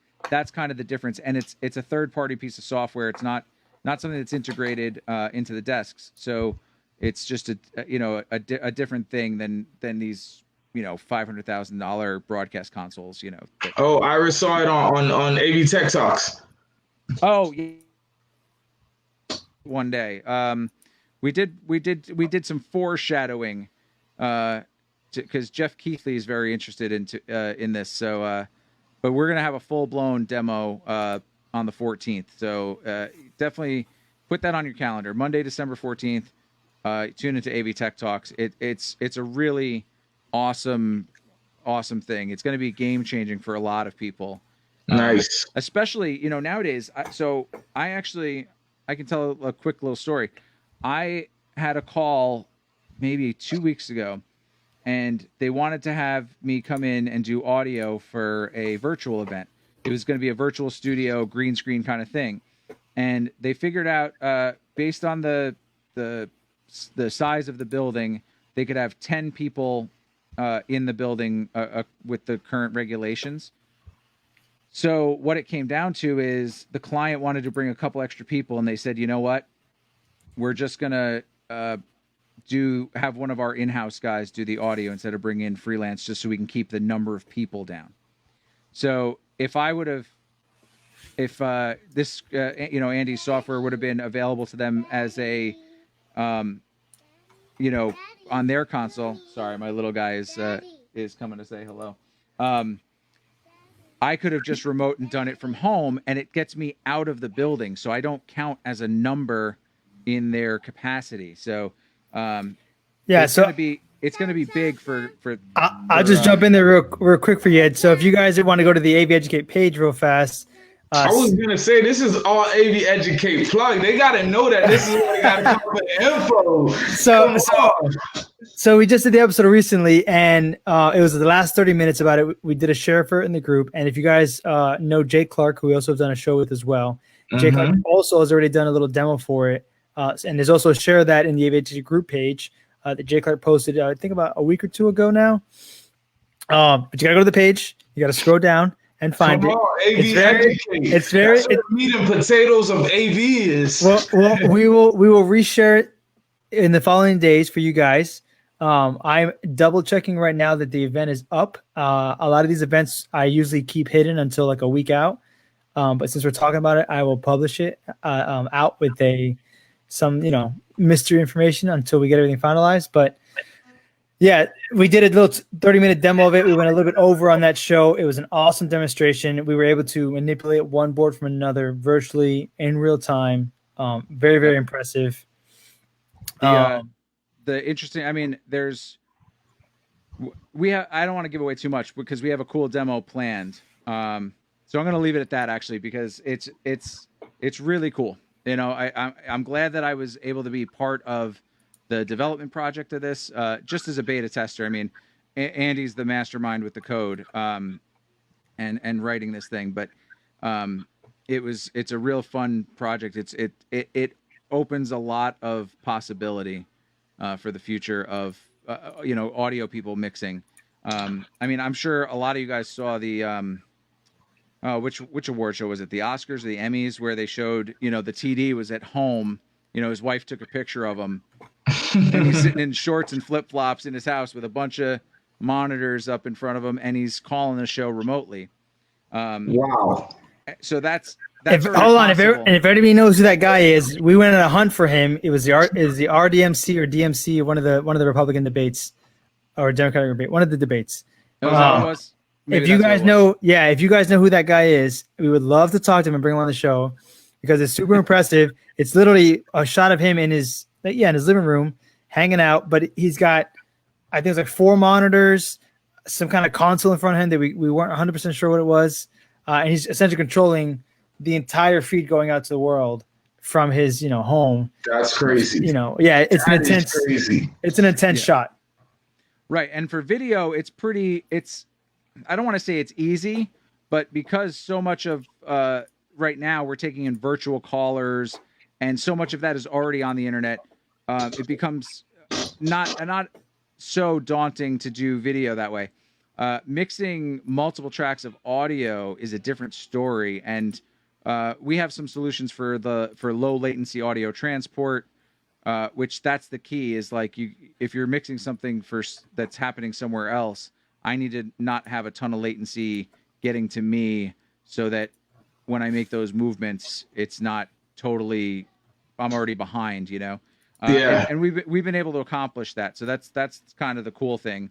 kind of the difference, and it's a third-party piece of software. It's not something that's integrated into the desks. So it's just a different thing than these $500,000 broadcast consoles. Oh, Iris saw it on AV Tech Talks. Oh, yeah. One day, we did some foreshadowing, because Jeff Keithley is very interested in this. So, but we're gonna have a full blown demo on the 14th. So definitely put that on your calendar. Monday, December 14th. Tune into AV Tech Talks. It's a really awesome thing. It's going to be game changing for a lot of people. Nice. Especially, nowadays. I can tell a quick little story. I had a call maybe 2 weeks ago, and they wanted to have me come in and do audio for a virtual event. It was going to be a virtual studio, green screen kind of thing. And they figured out, based on the size of the building, they could have 10 people in the building with the current regulations. So what it came down to is the client wanted to bring a couple extra people, and they said, you know what, we're just gonna have one of our in-house guys do the audio instead of bringing in freelance, just so we can keep the number of people down. So if this Andy's software would have been available to them as a on their console. Sorry, my little guy is coming to say hello. I could have just remote and done it from home, and it gets me out of the building, so I don't count as a number in their capacity. So, it's going to be big for. I'll just jump in there real quick for you, Ed. So if you guys want to go to the AV Educate page real fast. I was gonna say, this is all AV Educate plug. They gotta know that this is where they gotta come with the info. So we just did the episode recently, and it was the last 30 minutes about it. We did a share for it in the group, and if you guys know Jake Clark, who we also have done a show with as well, Jake Clark also has already done a little demo for it, and there's also a share of that in the AV Educate group page. that Jay Clark posted, I think about a week or two ago now. But you gotta go to the page. You gotta scroll down and find Come it. on, AV educate. It's very. That's what the meat and potatoes of AV is. Well, we will reshare it in the following days for you guys. I'm double checking right now that the event is up. A lot of these events I usually keep hidden until like a week out. But since we're talking about it, I will publish it out with some mystery information until we get everything finalized. But yeah, we did a little 30-minute demo of it. We went a little bit over on that show. It was an awesome demonstration. We were able to manipulate one board from another virtually in real time. Very, very impressive. The interesting, I mean, I don't want to give away too much because we have a cool demo planned. So I'm going to leave it at that actually, because it's really cool. I'm glad that I was able to be part of the development project of this, just as a beta tester. I mean, Andy's the mastermind with the code, and writing this thing, but it's a real fun project. It opens a lot of possibility for the future of audio people mixing. I mean, I'm sure a lot of you guys saw the which award show was it? The Oscars or the Emmys, where they showed the TD was at home. His wife took a picture of him, and he's sitting in shorts and flip flops in his house with a bunch of monitors up in front of him, and he's calling the show remotely. Wow! So that's hold on. If everybody knows who that guy is, we went on a hunt for him. It was the RDMC or DMC, one of the Republican debates or Democratic debate, one of the debates. If you guys know who that guy is, we would love to talk to him and bring him on the show because it's super impressive. It's literally a shot of him in his living room hanging out, but he's got, I think it's like 4 monitors, some kind of console in front of him that we weren't 100% sure what it was, and he's essentially controlling the entire feed going out to the world from his home. That's crazy. It's an intense shot. Right, and for video, I don't want to say it's easy, but because so much of right now we're taking in virtual callers, and so much of that is already on the internet, it becomes not so daunting to do video that way. Mixing multiple tracks of audio is a different story, and we have some solutions for low latency audio transport, which that's the key. Is like if you're mixing something that's happening somewhere else, I need to not have a ton of latency getting to me, so that when I make those movements, it's not totally I'm already behind. And we've been able to accomplish that. So that's kind of the cool thing.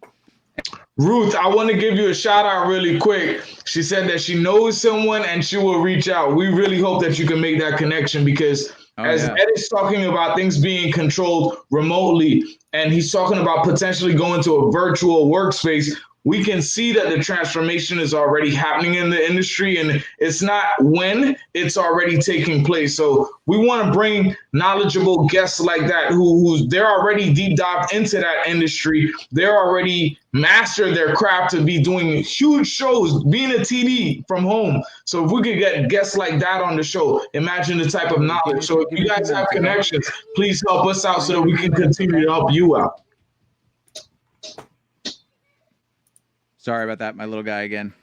Ruth, I want to give you a shout out really quick. She said that she knows someone and she will reach out. We really hope that you can make that connection because Ed is talking about things being controlled remotely, and he's talking about potentially going to a virtual workspace, we can see that the transformation is already happening in the industry, and it's not when, it's already taking place. So we want to bring knowledgeable guests like that who they're already deep dived into that industry. They're already mastered their craft to be doing huge shows, being a TD from home. So if we could get guests like that on the show, imagine the type of knowledge. So if you guys have connections, please help us out so that we can continue to help you out. Sorry about that, my little guy again.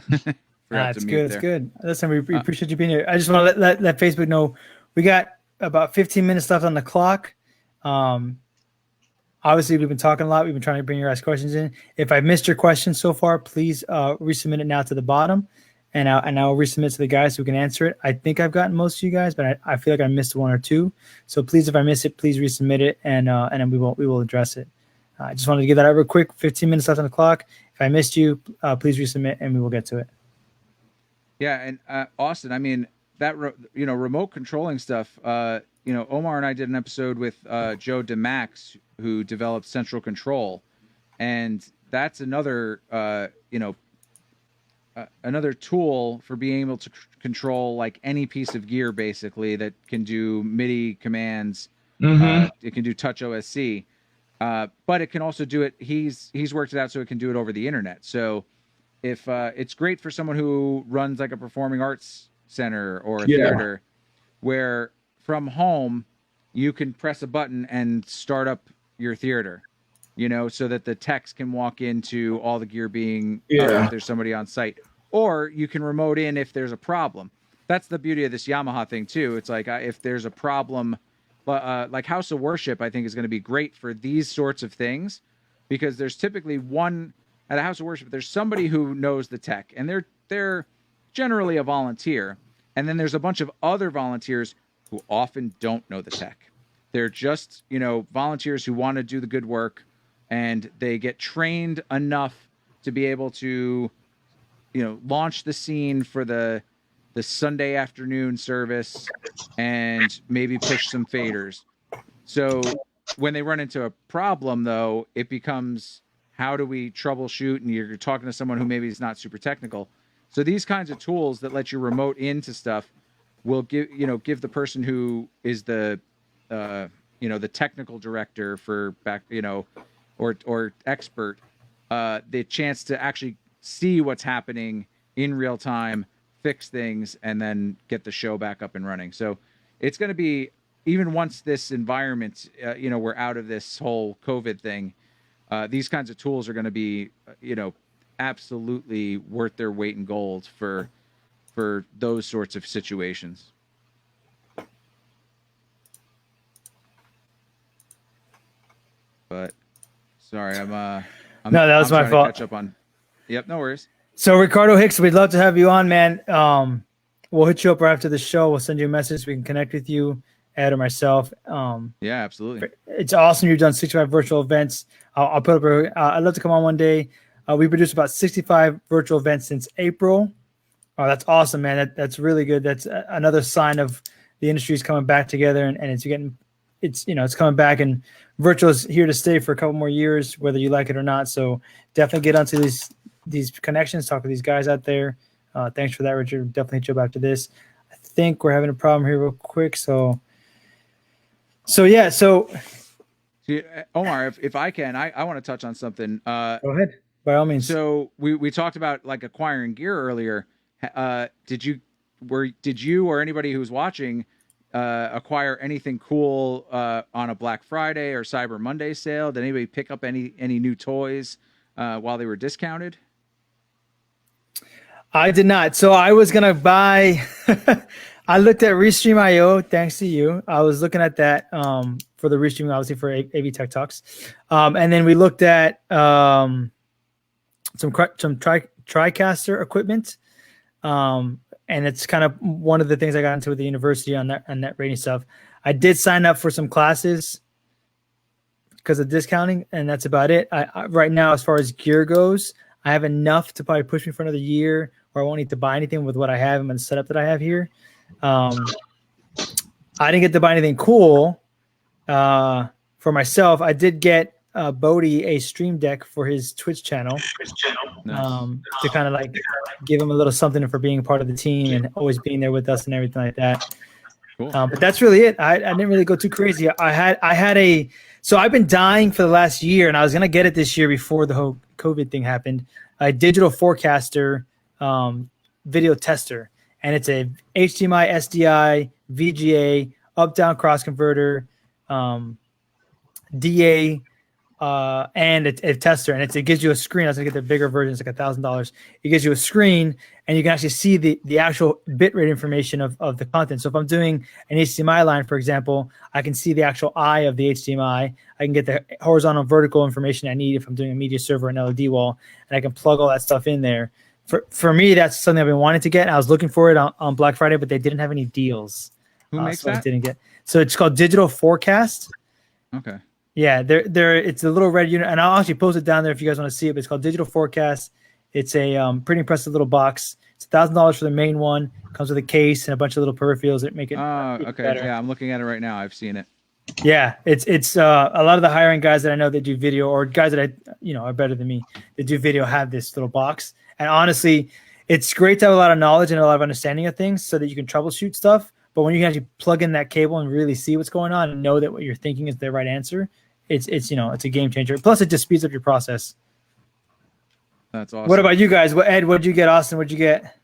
It's good. It's good. Listen, we appreciate you being here. I just want to let Facebook know we got about 15 minutes left on the clock. Obviously, we've been talking a lot. We've been trying to bring your guys' questions in. If I missed your question so far, please resubmit it now to the bottom, and I'll resubmit to the guys who can answer it. I think I've gotten most of you guys, but I feel like I missed one or two. So please, if I miss it, please resubmit it, and then we will address it. I just wanted to give that out real quick. 15 minutes left on the clock. If I missed you, please resubmit, and we will get to it. Yeah, and Austin, I mean that remote controlling stuff. Omar and I did an episode with Joe DeMax, who developed Central Control, and that's another another tool for being able to control like any piece of gear basically that can do MIDI commands. Mm-hmm. It can do Touch OSC. But it can also do it. He's worked it out so it can do it over the internet. So if it's great for someone who runs like a performing arts center or a theater, where from home you can press a button and start up your theater, you know, so that the techs can walk into all the gear being Yeah. if there's somebody on site, or you can remote in if there's a problem. That's the beauty of this Yamaha thing too. It's like if there's a problem, like House of Worship, I think is going to be great for these sorts of things, because there's typically one at a House of Worship. There's somebody who knows the tech, and they're generally a volunteer, and then there's a bunch of other volunteers who often don't know the tech. They're just, you know, volunteers who want to do the good work, and they get trained enough to be able to, you know, launch the scene for the Sunday afternoon service and maybe push some faders. So when they run into a problem, though, it becomes, how do we troubleshoot? And you're talking to someone who maybe is not super technical. So these kinds of tools that let you remote into stuff will give the person who is the the technical director for back, or expert, the chance to actually see what's happening in real time, fix things, and then get the show back up and running. So it's going to be, even once this environment, we're out of this whole COVID thing, these kinds of tools are going to be, absolutely worth their weight in gold for those sorts of situations. But sorry, I'm No, that was my trying to fault. catch up on. Yep, no worries. So Ricardo Hicks, we'd love to have you on, man. We'll hit you up right after the show. We'll send you a message. We can connect with you, Ed or myself. Yeah, absolutely. It's awesome. You've done 65 virtual events. I'll put up. I'd love to come on one day. We produced about 65 virtual events since April. Oh, that's awesome, man. That's really good. That's another sign of the industry's coming back together, and it's coming back, and virtual is here to stay for a couple more years, whether you like it or not. So definitely get onto these connections, talk to these guys out there. Thanks for that, Richard. Definitely hit you up after this. I think we're having a problem here real quick. So yeah. So Omar, if I can, I want to touch on something. Go ahead, by all means. So we talked about like acquiring gear earlier. Did you or anybody who's watching acquire anything cool on a Black Friday or Cyber Monday sale? Did anybody pick up any new toys while they were discounted? I did not. So I was gonna buy. I looked at Restream.io. Thanks to you, I was looking at that for the Restream, obviously for AV Tech Talks, and then we looked at some TriCaster equipment, and it's kind of one of the things I got into with the university on that rating stuff. I did sign up for some classes because of discounting, and that's about it. I right now, as far as gear goes, I have enough to probably push me for another year, or I won't need to buy anything with what I have and the setup that I have here. I didn't get to buy anything cool for myself. I did get Bodie a stream deck for his Twitch channel, to kind of like give him a little something for being part of the team and always being there with us and everything like that. Cool. But that's really it. I didn't really go too crazy. So I've been dying for the last year, and I was going to get it this year before the whole COVID thing happened, a digital forecaster video tester. And it's a HDMI, SDI, VGA, up-down cross converter, DA, and a tester. And it gives you a screen. I was going to get the bigger version. It's like $1,000. It gives you a screen, and you can actually see the actual bitrate information of the content. So if I'm doing an HDMI line, for example, I can see the actual eye of the HDMI. I can get the horizontal and vertical information I need if I'm doing a media server and LED wall, and I can plug all that stuff in there. For me, that's something I've been wanting to get. I was looking for it on Black Friday, but they didn't have any deals. Who makes so that? I didn't get. So it's called Digital Forecast. Okay. Yeah, it's a little red unit, and I'll actually post it down there if you guys want to see it. But it's called Digital Forecast. It's a pretty impressive little box. It's $1,000 for the main one. Comes with a case and a bunch of little peripherals that make it. Okay. better. Yeah, I'm looking at it right now. I've seen it. Yeah, it's a lot of the higher end guys that I know that do video, or guys that are better than me that do video, have this little box. And honestly, it's great to have a lot of knowledge and a lot of understanding of things so that you can troubleshoot stuff. But when you can actually plug in that cable and really see what's going on and know that what you're thinking is the right answer, it's a game changer. Plus, it just speeds up your process. That's awesome. What about you guys? Ed, what'd you get? Austin, what'd you get?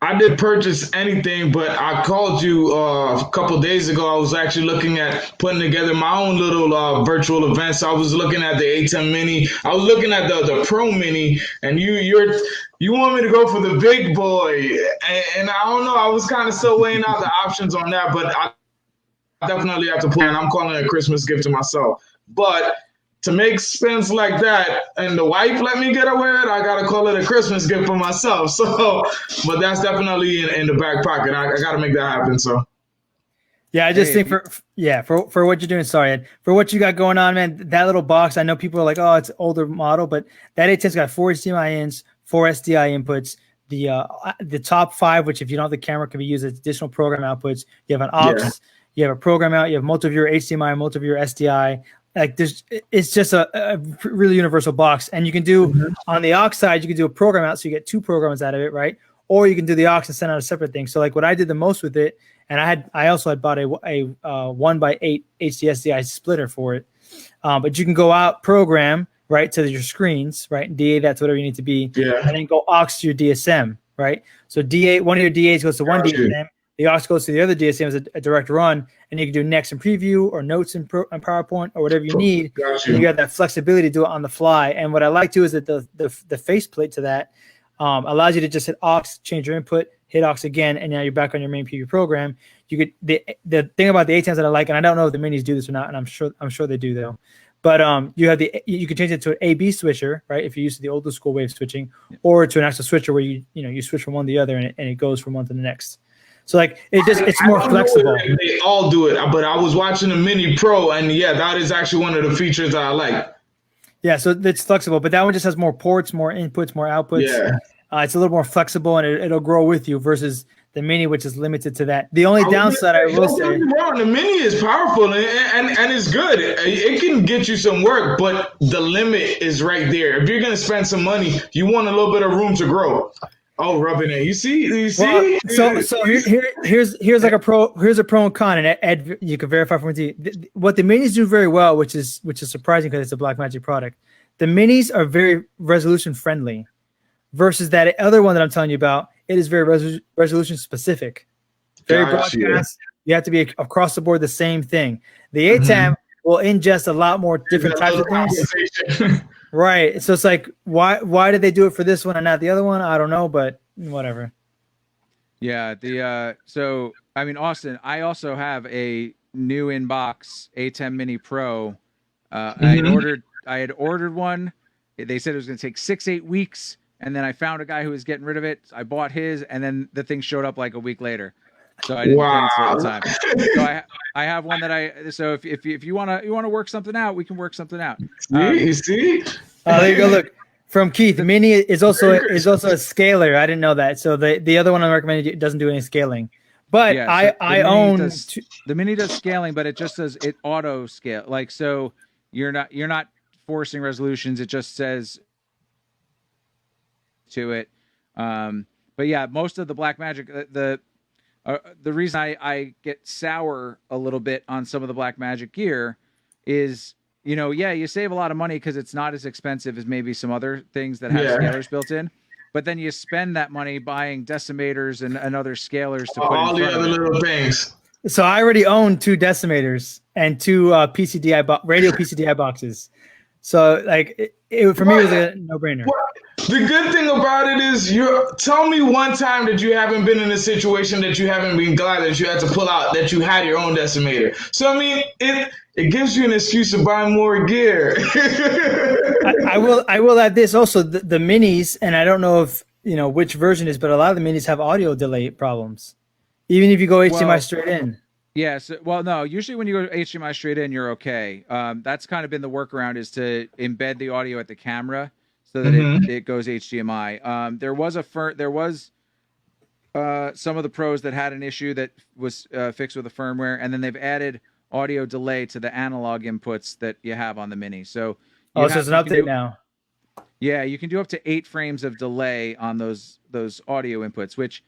I did purchase anything, but I called you a couple days ago. I was actually looking at putting together my own little virtual events. I was looking at the ATEM Mini. I was looking at the Pro Mini, and you want me to go for the big boy, and I don't know. I was kind of still weighing out the options on that, but I definitely have to plan. I'm calling it a Christmas gift to myself, but to make spends like that and the wife let me get away with it, I gotta call it a Christmas gift for myself. So, but that's definitely in the back pocket. I gotta make that happen. So, Yeah, I just think for what you're doing, sorry, Ed, for what you got going on, man, that little box, I know people are like, oh, it's older model, but that ATEM's got 4 HDMI ins, 4 SDI inputs, the top 5, which if you don't have the camera, can be used as additional program outputs. You have an aux, you have a program out, you have multi-viewer HDMI, multi-viewer SDI. Like it's just a really universal box, and you can do on the aux side, you can do a program out, so you get 2 programs out of it, right? Or you can do the aux and send out a separate thing. So like what I did the most with it, and I also had bought a 1x8 HDSDI splitter for it, but you can go out program right to your screens, right? DA that's whatever you need to be, and then go aux to your DSM, right? So DA, one of your DAs goes to one DSM. The aux goes to the other DSM as a direct run, and you can do next in preview or notes in PowerPoint or whatever you need. You got that flexibility to do it on the fly. And what I like too is that the faceplate to that allows you to just hit aux, change your input, hit aux again, and now you're back on your main preview program. You could the thing about the ATEMs that I like, and I don't know if the minis do this or not, and I'm sure they do though. But you can change it to an A/B switcher, right? If you're used to the older school wave switching, or to an actual switcher where you switch from one to the other and it goes from one to the next. So like it's more flexible. They all do it, but I was watching the Mini Pro, and yeah, that is actually one of the features that I like. Yeah, so it's flexible, but that one just has more ports, more inputs, more outputs. Yeah. It's a little more flexible, and it'll grow with you versus the Mini, which is limited to that. The only downside I will say, the Mini is powerful and it's good. It can get you some work, but the limit is right there. If you're gonna spend some money, you want a little bit of room to grow. Oh, rubbing it. You see? Well, so here's like a pro. Here's a pro and con, and Ed, you can verify for me. What the minis do very well, which is surprising because it's a Blackmagic product. The minis are very resolution friendly, versus that other one that I'm telling you about. It is very resolution specific, very broadcast. You have to be across the board the same thing. The ATEM will ingest a lot more different types of things. Right. So it's like, why did they do it for this one and not the other one? I don't know, but whatever. Yeah. So I mean, Austin, I also have a new inbox ATEM Mini Pro. I had ordered one. They said it was going to take 6-8 weeks, and then I found a guy who was getting rid of it. I bought his, and then the thing showed up like a week later. So I didn't cancel at the time. So I have one that so if you want to work something out, we can work something out. You see? There you go. Look, from Keith, Mini is also a scaler. I didn't know that. So the other one I recommended doesn't do any scaling. But yeah, I own the Mini does scaling, but it just does it auto scale. Like, so you're not forcing resolutions. It just says to it. But yeah, most of the Blackmagic, the reason I get sour a little bit on some of the Blackmagic gear is, you save a lot of money because it's not as expensive as maybe some other things that have scalers built in. But then you spend that money buying decimators and other scalers to put all the other little things. So I already own 2 decimators and 2 radio PCDI boxes. So like for me, it was a no-brainer. The good thing about it is, tell me one time that you haven't been in a situation that you haven't been glad that you had to pull out, that you had your own decimator. So I mean, it gives you an excuse to buy more gear. I will add this also, the minis, and I don't know if which version is, but a lot of the minis have audio delay problems, even if you go HDMI straight in. Yes. Well, no, usually when you go HDMI straight in, you're okay. That's kind of been the workaround, is to embed the audio at the camera so that it goes HDMI. There was some of the pros that had an issue that was fixed with the firmware, and then they've added audio delay to the analog inputs that you have on the Mini. So so it's an update now. Yeah, you can do up to 8 frames of delay on those audio inputs, which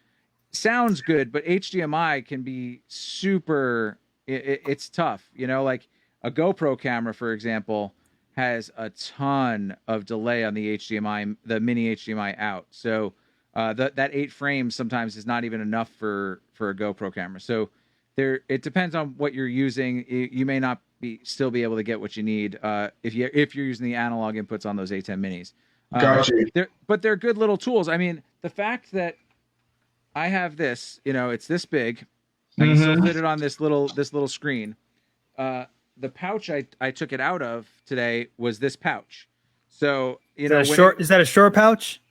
sounds good, but HDMI can be super. It's tough, like a GoPro camera, for example, has a ton of delay on the HDMI, the Mini HDMI out. So That 8 frames sometimes is not even enough for a GoPro camera. So it depends on what you're using. You may not still be able to get what you need if you're using the analog inputs on those ATEM Minis. Gotcha. But they're good little tools. I mean, the fact that I have this, it's this big. I can still fit it on this little screen. The pouch I took it out of today was this pouch. So is that a short pouch?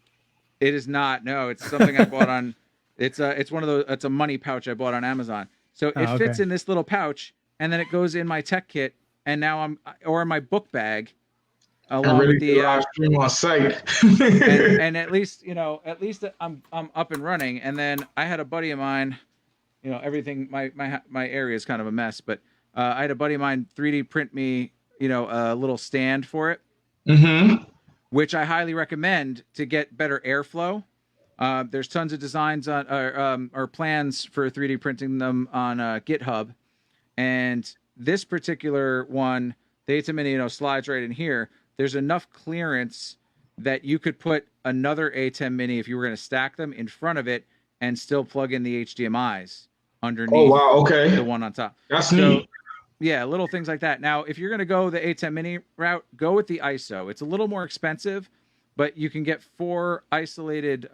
It is not. No, it's something I bought on. It's one of those. It's a money pouch I bought on Amazon. So it fits in this little pouch, and then it goes in my tech kit, and now in my book bag, along with the live stream on site. and at least I'm up and running. And then I had a buddy of mine, everything my area is kind of a mess, but I had a buddy of mine 3D print me a little stand for it, which I highly recommend to get better airflow. There's tons of designs on or plans for 3D printing them on GitHub, and this particular one, the ATEM Mini, slides right in here. There's enough clearance that you could put another ATEM Mini if you were going to stack them in front of it and still plug in the HDMIs underneath. Oh wow, okay. The one on top. That's neat. Yeah, little things like that. Now, if you're going to go the ATEM Mini route, go with the ISO. It's a little more expensive, but you can get 4 isolated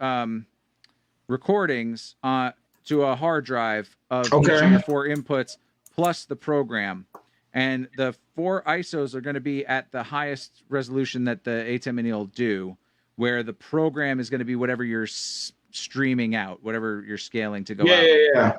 recordings to a hard drive of each of the 4 inputs plus the program. And the 4 ISOs are going to be at the highest resolution that the ATEM Mini will do, where the program is going to be whatever you're streaming out, whatever you're scaling to go out.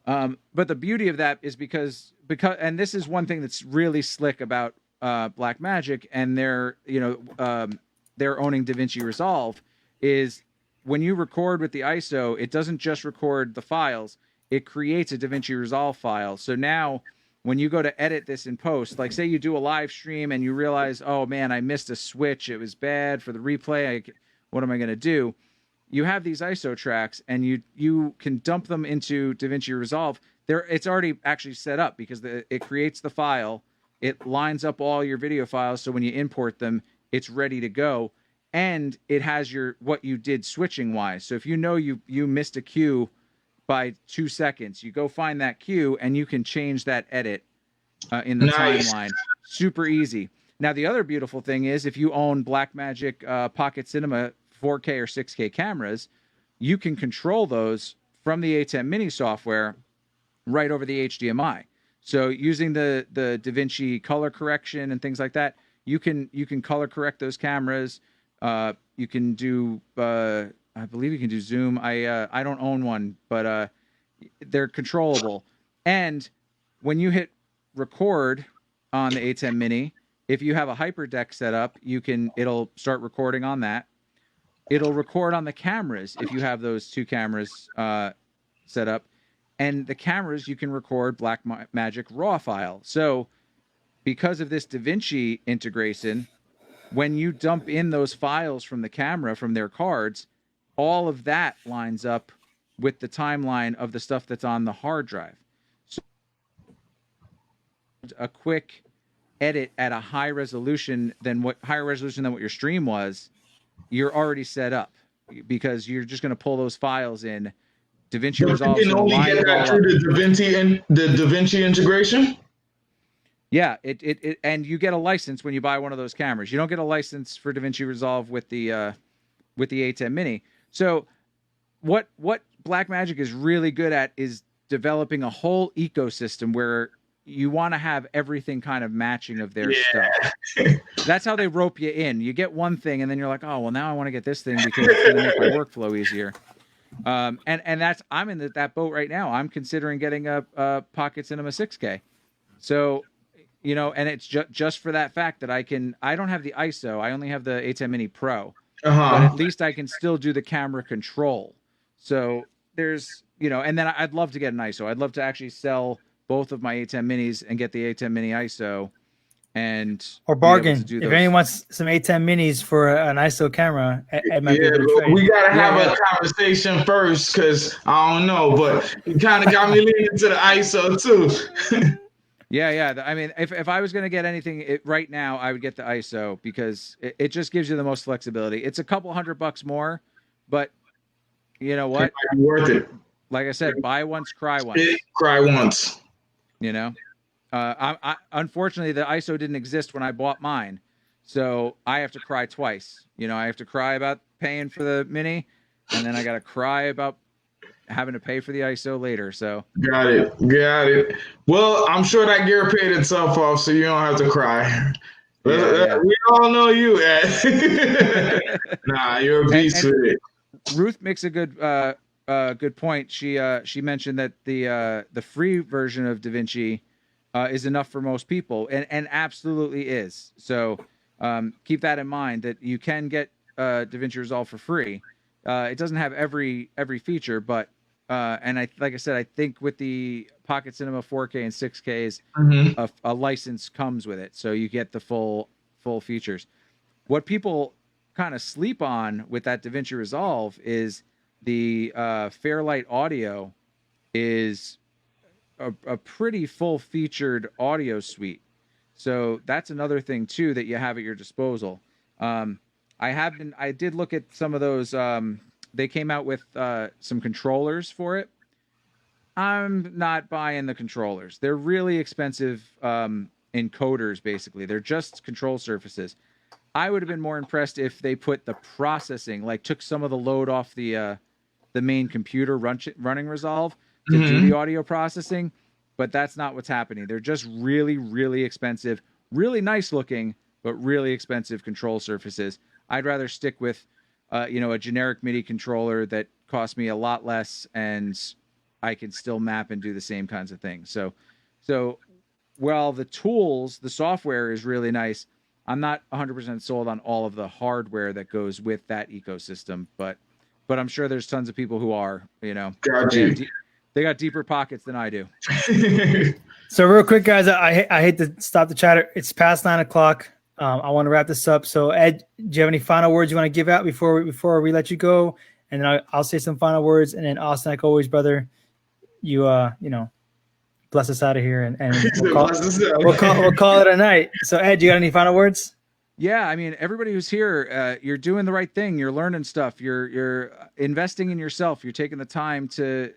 Yeah. But the beauty of that is because and this is one thing that's really slick about Blackmagic and their owning Davinci Resolve is when you record with the ISO, it doesn't just record the files, it creates a Davinci Resolve file. So now when you go to edit this in post, like say you do a live stream and you realize, oh man, I missed a switch, it was bad for the replay, what am I going to do? You have these ISO tracks and you can dump them into Davinci Resolve. It's already actually set up because it creates the file, it lines up all your video files, so when you import them, it's ready to go, and it has what you did switching wise. So if you missed a cue by 2 seconds, you go find that cue and you can change that edit in the timeline. Super easy. Now the other beautiful thing is if you own Blackmagic Pocket Cinema 4K or 6K cameras, you can control those from the ATEM Mini software right over the HDMI. So using the Davinci color correction and things like that, you can color correct those cameras. You can do I believe you can do zoom. I don't own one, but they're controllable. And when you hit record on the ATEM Mini, if you have a hyperdeck set up, it'll start recording on that. It'll record on the cameras if you have those 2 cameras set up. And the cameras, you can record Blackmagic RAW file. So because of this Davinci integration, when you dump in those files from the camera, from their cards, all of that lines up with the timeline of the stuff that's on the hard drive. So a quick edit at a higher resolution than what your stream was, you're already set up because you're just going to pull those files in. Davinci Resolve. You can only get that through the Davinci integration. Yeah, it and you get a license when you buy one of those cameras. You don't get a license for Davinci Resolve with the ATEM Mini. So what Blackmagic is really good at is developing a whole ecosystem where you want to have everything kind of matching of their stuff. That's how they rope you in. You get one thing and then you're like, oh well, now I want to get this thing because it's going to make my workflow easier. And I'm in that boat right now. I'm considering getting a Pocket Cinema 6K. So, and it's just for that fact that I don't have the ISO. I only have the ATEM Mini Pro, but at least I can still do the camera control. So there's, and then I'd love to get an ISO. I'd love to actually sell both of my ATEM Minis and get the ATEM Mini ISO. Or bargain. If anyone wants some ATEM Minis for an ISO camera, we gotta have a conversation first because I don't know, but you kind of got me leaning to the ISO too. Yeah. I mean, if I was going to get anything right now, I would get the ISO because it just gives you the most flexibility. It's a couple $100 more, but you know It what? might be worth it. Like I said, buy once, cry once. Cry once. You know, I unfortunately the ISO didn't exist when I bought mine, so I have to cry twice. You know, I have to cry about paying for the Mini, and then I got to cry about having to pay for the ISO later. So Got it. Well, I'm sure that gear paid itself off, so you don't have to cry. yeah. We all know you, Ed. Nah, you're a beast with it. Ruth makes a good point. She mentioned that the free version of Davinci is enough for most people, and absolutely is. So keep that in mind, that you can get Davinci Resolve for free. It doesn't have every feature, but and like I said, I think with the Pocket Cinema 4K and 6Ks, a license comes with it, so you get the full features. What people kind of sleep on with that Davinci Resolve is the Fairlight audio is a pretty full featured audio suite. So that's another thing too that you have at your disposal. I did look at some of those. They came out with some controllers for it. I'm not buying the controllers. They're really expensive encoders, basically. They're just control surfaces. I would have been more impressed if they put the processing, like took some of the load off the main computer running Resolve to do the audio processing, but that's not what's happening. They're just really, really expensive, really nice looking, but really expensive control surfaces. I'd rather stick with, a generic MIDI controller that costs me a lot less, and I can still map and do the same kinds of things. So while the software is really nice, I'm not 100% sold on all of the hardware that goes with that ecosystem, but I'm sure there's tons of people who are, Got you. They got deeper pockets than I do. So real quick, guys, I hate to stop the chatter. It's past 9 o'clock. I want to wrap this up. So Ed, do you have any final words you want to give out before we let you go? And then I'll say some final words. And then Austin, like always, brother, you bless us out of here, and we'll call it a night. So Ed, you got any final words? Yeah, I mean, everybody who's here, you're doing the right thing. You're learning stuff. You're investing in yourself. You're taking the time to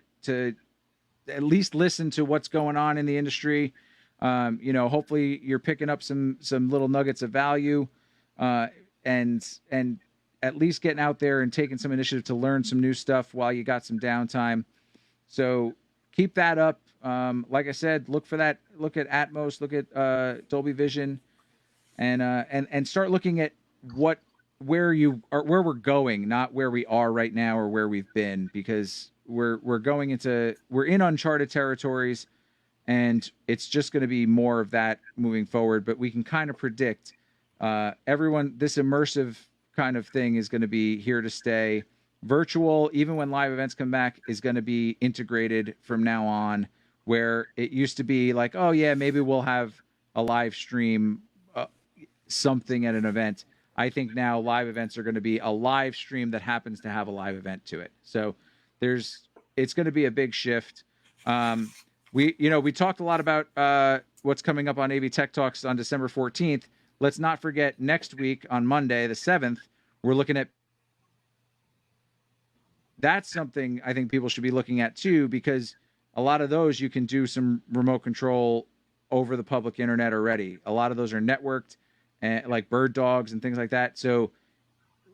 at least listen to what's going on in the industry. Hopefully you're picking up some little nuggets of value, and at least getting out there and taking some initiative to learn some new stuff while you got some downtime. So keep that up. Like I said, look at Atmos, look at Dolby Vision, and start looking at where we're going, not where we are right now or where we've been, because we're in uncharted territories, and it's just going to be more of that moving forward. But we can kind of predict this immersive kind of thing is going to be here to stay. Virtual, even when live events come back, is going to be integrated from now on, where it used to be like, oh yeah, maybe we'll have a live stream something at an event. I think now live events are going to be a live stream that happens to have a live event to it. So it's going to be a big shift. We talked a lot about what's coming up on AV Tech Talks on December 14th. Let's not forget next week on Monday, the 7th, we're looking at. That's something I think people should be looking at too, because a lot of those you can do some remote control over the public internet already. A lot of those are networked, and like bird dogs and things like that. So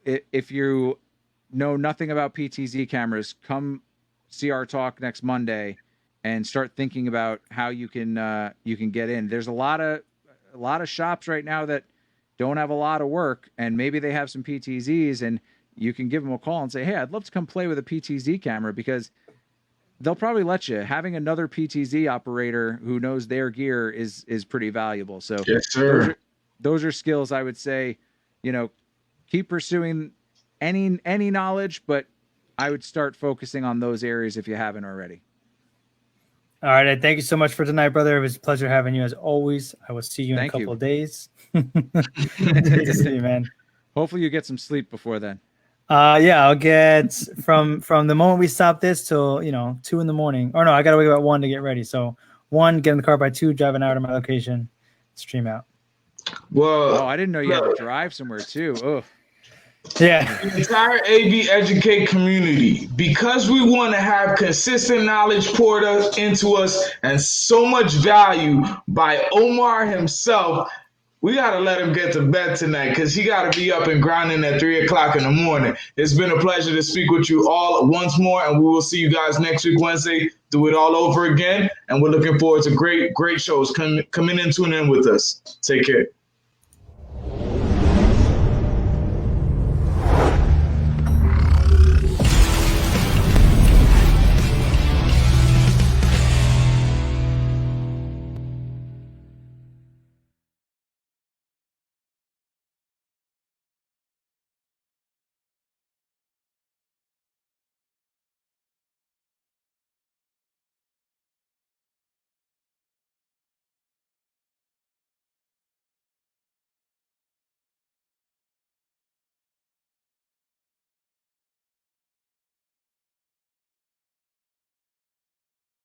if you know nothing about PTZ cameras, come see our talk next Monday and start thinking about how you can get in. There's a lot of shops right now that don't have a lot of work, and maybe they have some PTZs, and you can give them a call and say, hey, I'd love to come play with a PTZ camera, because they'll probably let you. Having another PTZ operator who knows their gear is pretty valuable. So yes, sir. Those are skills I would say, keep pursuing any knowledge, but I would start focusing on those areas if you haven't already. All right, Ed, thank you so much for tonight, brother. It was a pleasure having you as always. I will see you in a couple of days. Good to see you, man. Hopefully you get some sleep before then. Yeah, I'll get from the moment we stop this till 2 in the morning. Or no, I gotta wake up at 1 to get ready. So 1, get in the car by 2, drive an hour to my location, stream out. Well, I didn't know you had to drive somewhere too. Oh, Yeah. The entire AV Educate community, because we want to have consistent knowledge poured into us and so much value by Omar himself, we got to let him get to bed tonight because he got to be up and grinding at 3 o'clock in the morning. It's been a pleasure to speak with you all once more, and we will see you guys next week, Wednesday. Do it all over again, and we're looking forward to great shows. Come in and tune in with us. Take care.